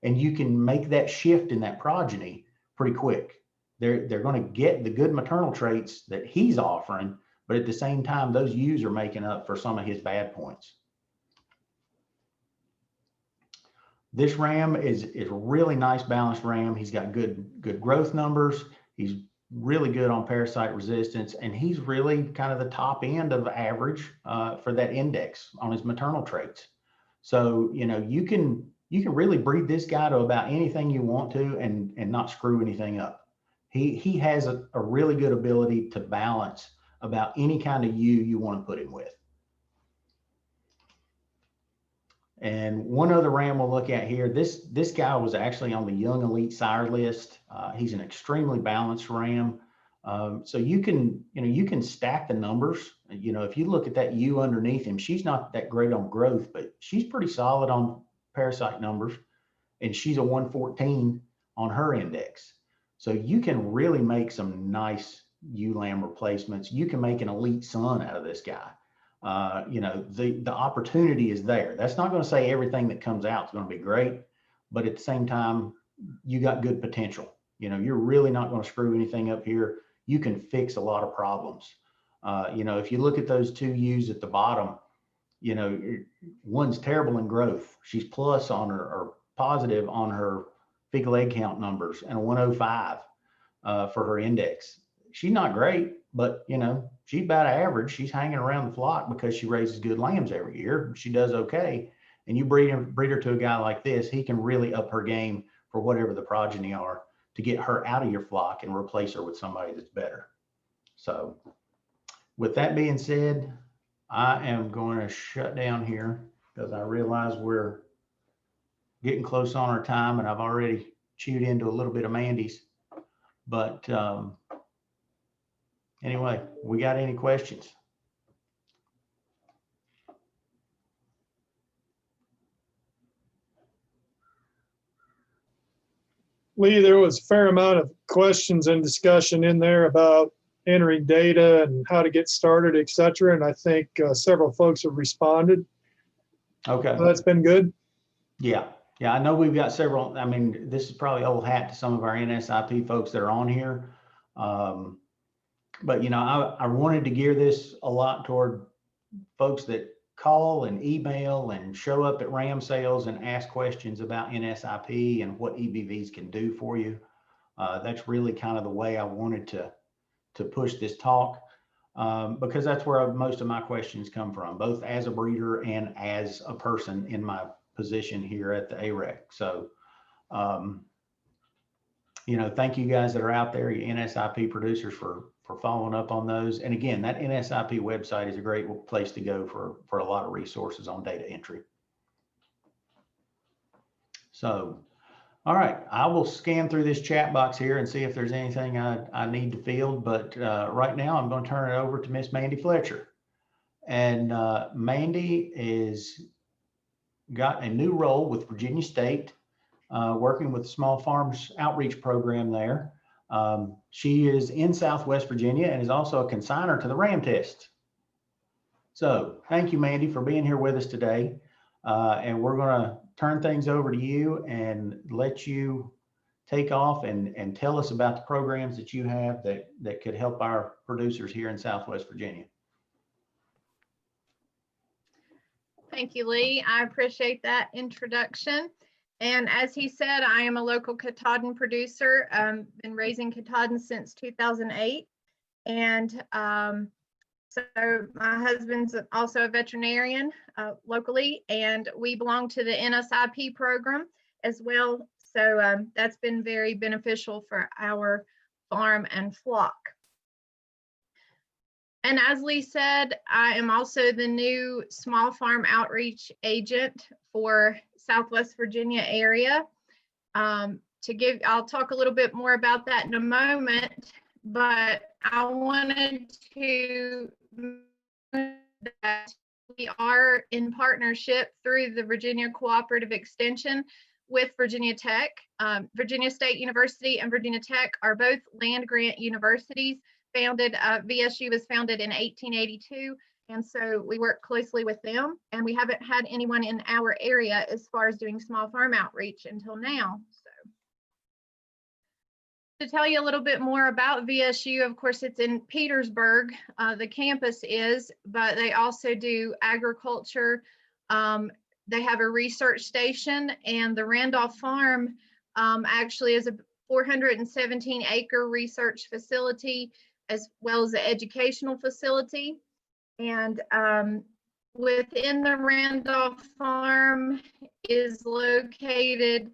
And you can make that shift in that progeny pretty quick. They're going to get the good maternal traits that he's offering, but at the same time, those ewes are making up for some of his bad points. This ram is a really nice balanced ram. He's got good growth numbers. He's really good on parasite resistance, and he's really kind of the top end of average for that index on his maternal traits. So, you can really breed this guy to about anything you want to and not screw anything up. He has a really good ability to balance about any kind of ewe you want to put him with. And one other ram we'll look at here, this guy was actually on the Young Elite Sire list. He's an extremely balanced ram. So you can stack the numbers. If you look at that ewe underneath him, she's not that great on growth, but she's pretty solid on parasite numbers, and she's a 114 on her index. So you can really make some nice ewe lamb replacements. You can make an elite son out of this guy. The opportunity is there. That's not going to say everything that comes out is going to be great, but at the same time, you got good potential. You're really not going to screw anything up here. You can fix a lot of problems. If you look at those 2 ewes at the bottom, one's terrible in growth. She's plus on her or positive on her fecal egg count numbers and a 105 for her index. She's not great, but she's about average. She's hanging around the flock because she raises good lambs every year. She does okay. And you breed her to a guy like this, he can really up her game for whatever the progeny are to get her out of your flock and replace her with somebody that's better. So with that being said, I am going to shut down here because I realize we're getting close on our time and I've already chewed into a little bit of Mandy's. But anyway, we got any questions? Lee, there was a fair amount of questions and discussion in there about entering data and how to get started, et cetera. And I think several folks have responded. Okay. So that's been good. Yeah. I know we've got several. I mean, this is probably old hat to some of our NSIP folks that are on here. But, I wanted to gear this a lot toward folks that call and email and show up at RAM sales and ask questions about NSIP and what EBVs can do for you. That's really kind of the way I wanted to push this talk because that's where most of my questions come from, both as a breeder and as a person in my position here at the AREC. So, thank you guys that are out there, you NSIP producers, for following up on those. And again, that NSIP website is a great place to go for a lot of resources on data entry. So, all right, I will scan through this chat box here and see if there's anything I need to field. But right now I'm going to turn it over to Miss Mandy Fletcher. And Mandy is got a new role with Virginia State, working with the Small Farms Outreach Program there. She is in Southwest Virginia and is also a consignor to the RAM test. So thank you, Mandy, for being here with us today. And we're going to turn things over to you and let you take off and tell us about the programs that you have that could help our producers here in Southwest Virginia. Thank you, Lee. I appreciate that introduction. And as he said, I am a local Katahdin producer. Been raising Katahdin since 2008. And So my husband's also a veterinarian locally, and we belong to the NSIP program as well. So that's been very beneficial for our farm and flock. And as Lee said, I am also the new small farm outreach agent for Southwest Virginia area. I'll talk a little bit more about that in a moment, but I wanted to that we are in partnership through the Virginia Cooperative Extension with Virginia Tech. Virginia State University and Virginia Tech are both land grant universities. VSU was founded in 1882, and so we work closely with them, and we haven't had anyone in our area as far as doing small farm outreach until now. So to tell you a little bit more about VSU, of course, it's in Petersburg, the campus is, but they also do agriculture. They have a research station, and the Randolph Farm actually is a 417-acre research facility, as well as an educational facility. And within the Randolph Farm is located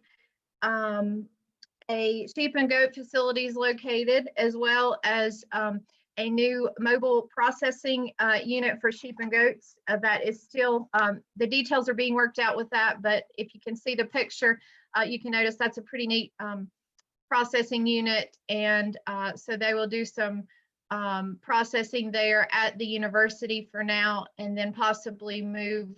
a sheep and goat facility is located, as well as a new mobile processing unit for sheep and goats. That is still, the details are being worked out with that, but if you can see the picture, you can notice that's a pretty neat processing unit. And so they will do some processing there at the university for now, and then possibly move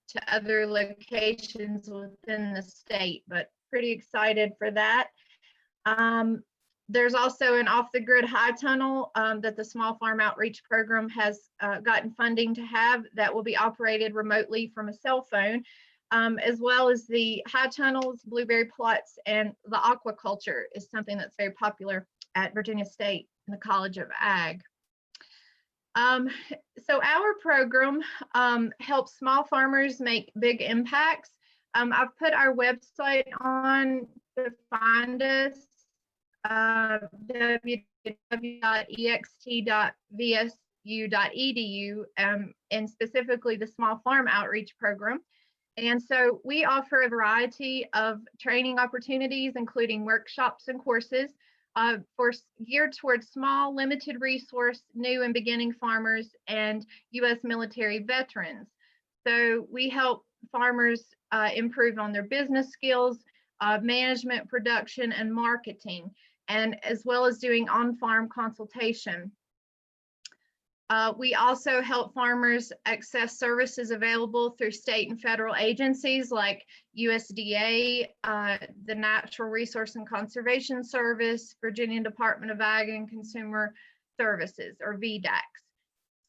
to other locations within the state, but pretty excited for that. There's also an off-the-grid high tunnel that the Small Farm Outreach Program has gotten funding to have, that will be operated remotely from a cell phone, as well as the high tunnels, blueberry plots, and the aquaculture is something that's very popular at Virginia State in the College of Ag. So our program helps small farmers make big impacts. I've put our website on to find us, www.ext.vsu.edu, and specifically the Small Farm Outreach Program. And so we offer a variety of training opportunities, including workshops and courses geared towards small, limited resource, new and beginning farmers and U.S. military veterans. So we help farmers improve on their business skills, management, production, and marketing, and as well as doing on-farm consultation. We also help farmers access services available through state and federal agencies like USDA, the Natural Resource and Conservation Service, Virginia Department of Ag and Consumer Services, or VDACs.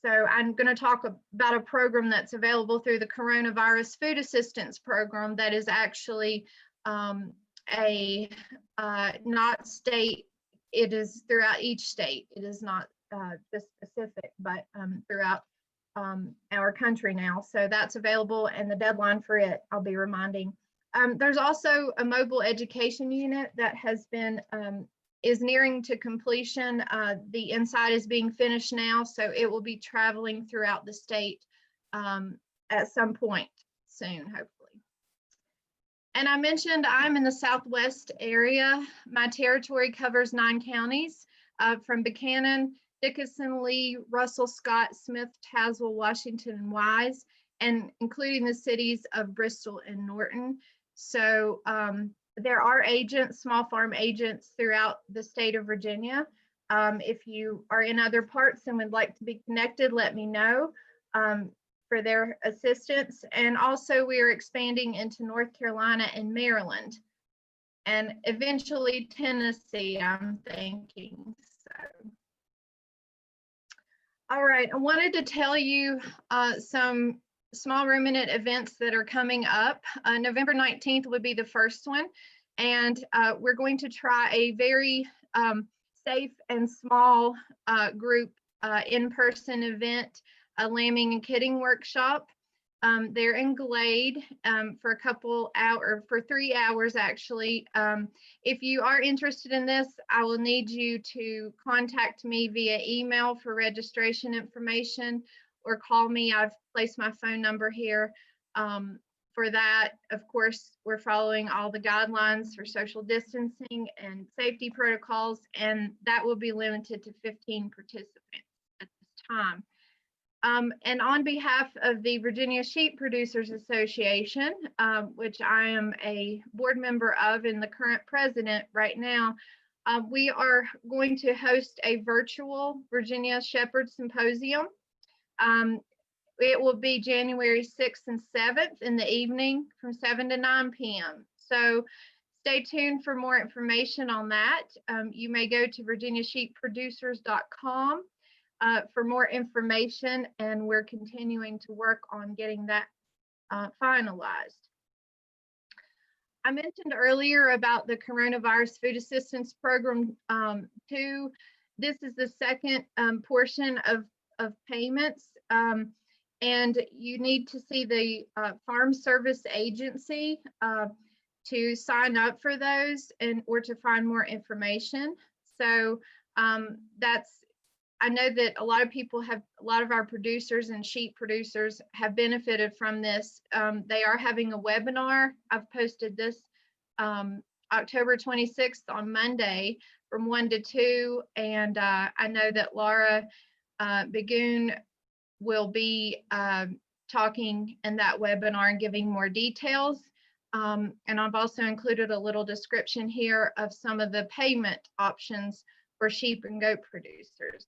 So I'm going to talk about a program that's available through the Coronavirus Food Assistance Program that is actually not state, it is throughout each state. It is not just specific, but throughout our country now. So that's available, and the deadline for it, I'll be reminding. There's also a mobile education unit that has been, is nearing to completion. The inside is being finished now, so it will be traveling throughout the state at some point soon, hopefully. And I mentioned I'm in the Southwest area. My territory covers 9 counties, from Buchanan, Dickinson, Lee, Russell, Scott, Smith, Tazewell, Washington, and Wise, and including the cities of Bristol and Norton. So there are agents, small farm agents throughout the state of Virginia. If you are in other parts and would like to be connected, let me know for their assistance. And also we are expanding into North Carolina and Maryland, and eventually Tennessee, I'm thinking. So. All right, I wanted to tell you some small ruminant events that are coming up. November 19th would be the first one, and we're going to try a very safe and small group in-person event, a lambing and kidding workshop. They're in Glade for a couple hours, for 3 hours actually. If you are interested in this, I will need you to contact me via email for registration information or call me. I've placed my phone number here. For that, of course, we're following all the guidelines for social distancing and safety protocols, and that will be limited to 15 participants at this time. And on behalf of the Virginia Sheep Producers Association, which I am a board member of and the current president right now, we are going to host a virtual Virginia Shepherd Symposium. It will be January 6th and 7th in the evening from 7 to 9 p.m. So stay tuned for more information on that. You may go to virginiasheepproducers.com for more information, and we're continuing to work on getting that finalized. I mentioned earlier about the Coronavirus Food Assistance Program 2. This is the second portion of payments, and you need to see the Farm Service Agency to sign up for those and or to find more information. So I know that a lot of our producers and sheep producers have benefited from this. They are having a webinar. I've posted this October 26th on Monday from 1 to 2. And I know that Laura Begoon will be talking in that webinar and giving more details. And I've also included a little description here of some of the payment options for sheep and goat producers.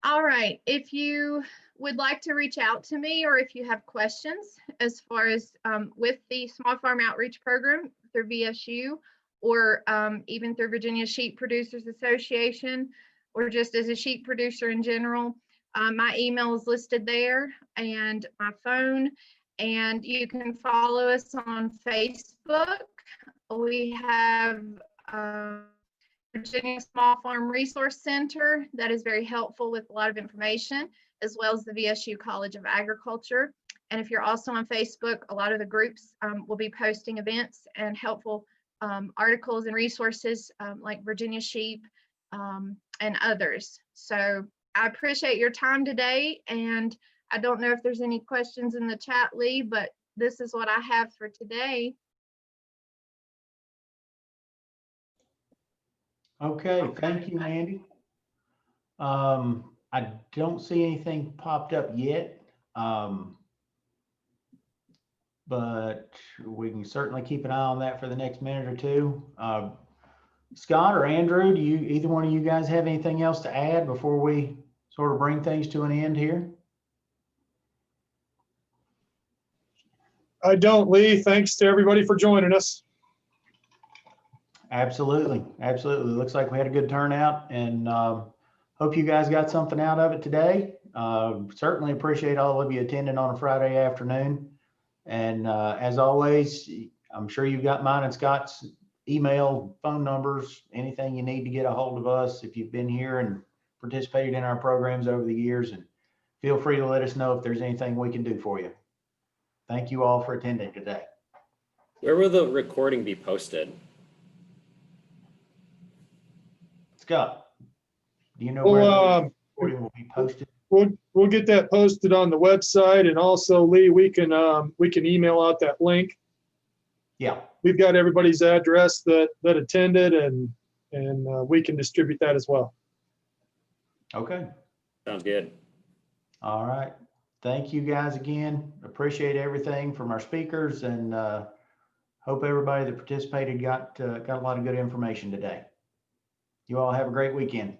All right, if you would like to reach out to me or if you have questions as far as with the Small Farm Outreach Program through VSU or even through Virginia Sheep Producers Association or just as a sheep producer in general, my email is listed there and my phone, and you can follow us on Facebook. We have Virginia Small Farm Resource Center that is very helpful with a lot of information, as well as the VSU College of Agriculture. And if you're also on Facebook, a lot of the groups will be posting events and helpful articles and resources like Virginia Sheep and others. So I appreciate your time today, and I don't know if there's any questions in the chat, Lee, but this is what I have for today. Okay, thank you, Mandy. I don't see anything popped up yet, but we can certainly keep an eye on that for the next minute or two. Scott or Andrew, do either one of you guys have anything else to add before we sort of bring things to an end here? I don't, Lee. Thanks to everybody for joining us. Absolutely. Absolutely. Looks like we had a good turnout, and hope you guys got something out of it today. Certainly appreciate all of you attending on a Friday afternoon. And as always, I'm sure you've got mine and Scott's email, phone numbers, anything you need to get a hold of us if you've been here and participated in our programs over the years. And feel free to let us know if there's anything we can do for you. Thank you all for attending today. Where will the recording be posted? Scott, do you know where the recording will be posted? We'll get that posted on the website, and also, Lee, we can email out that link. Yeah. We've got everybody's address that attended, and we can distribute that as well. Okay. Sounds good. All right. Thank you guys again. Appreciate everything from our speakers, and hope everybody that participated got a lot of good information today. You all have a great weekend.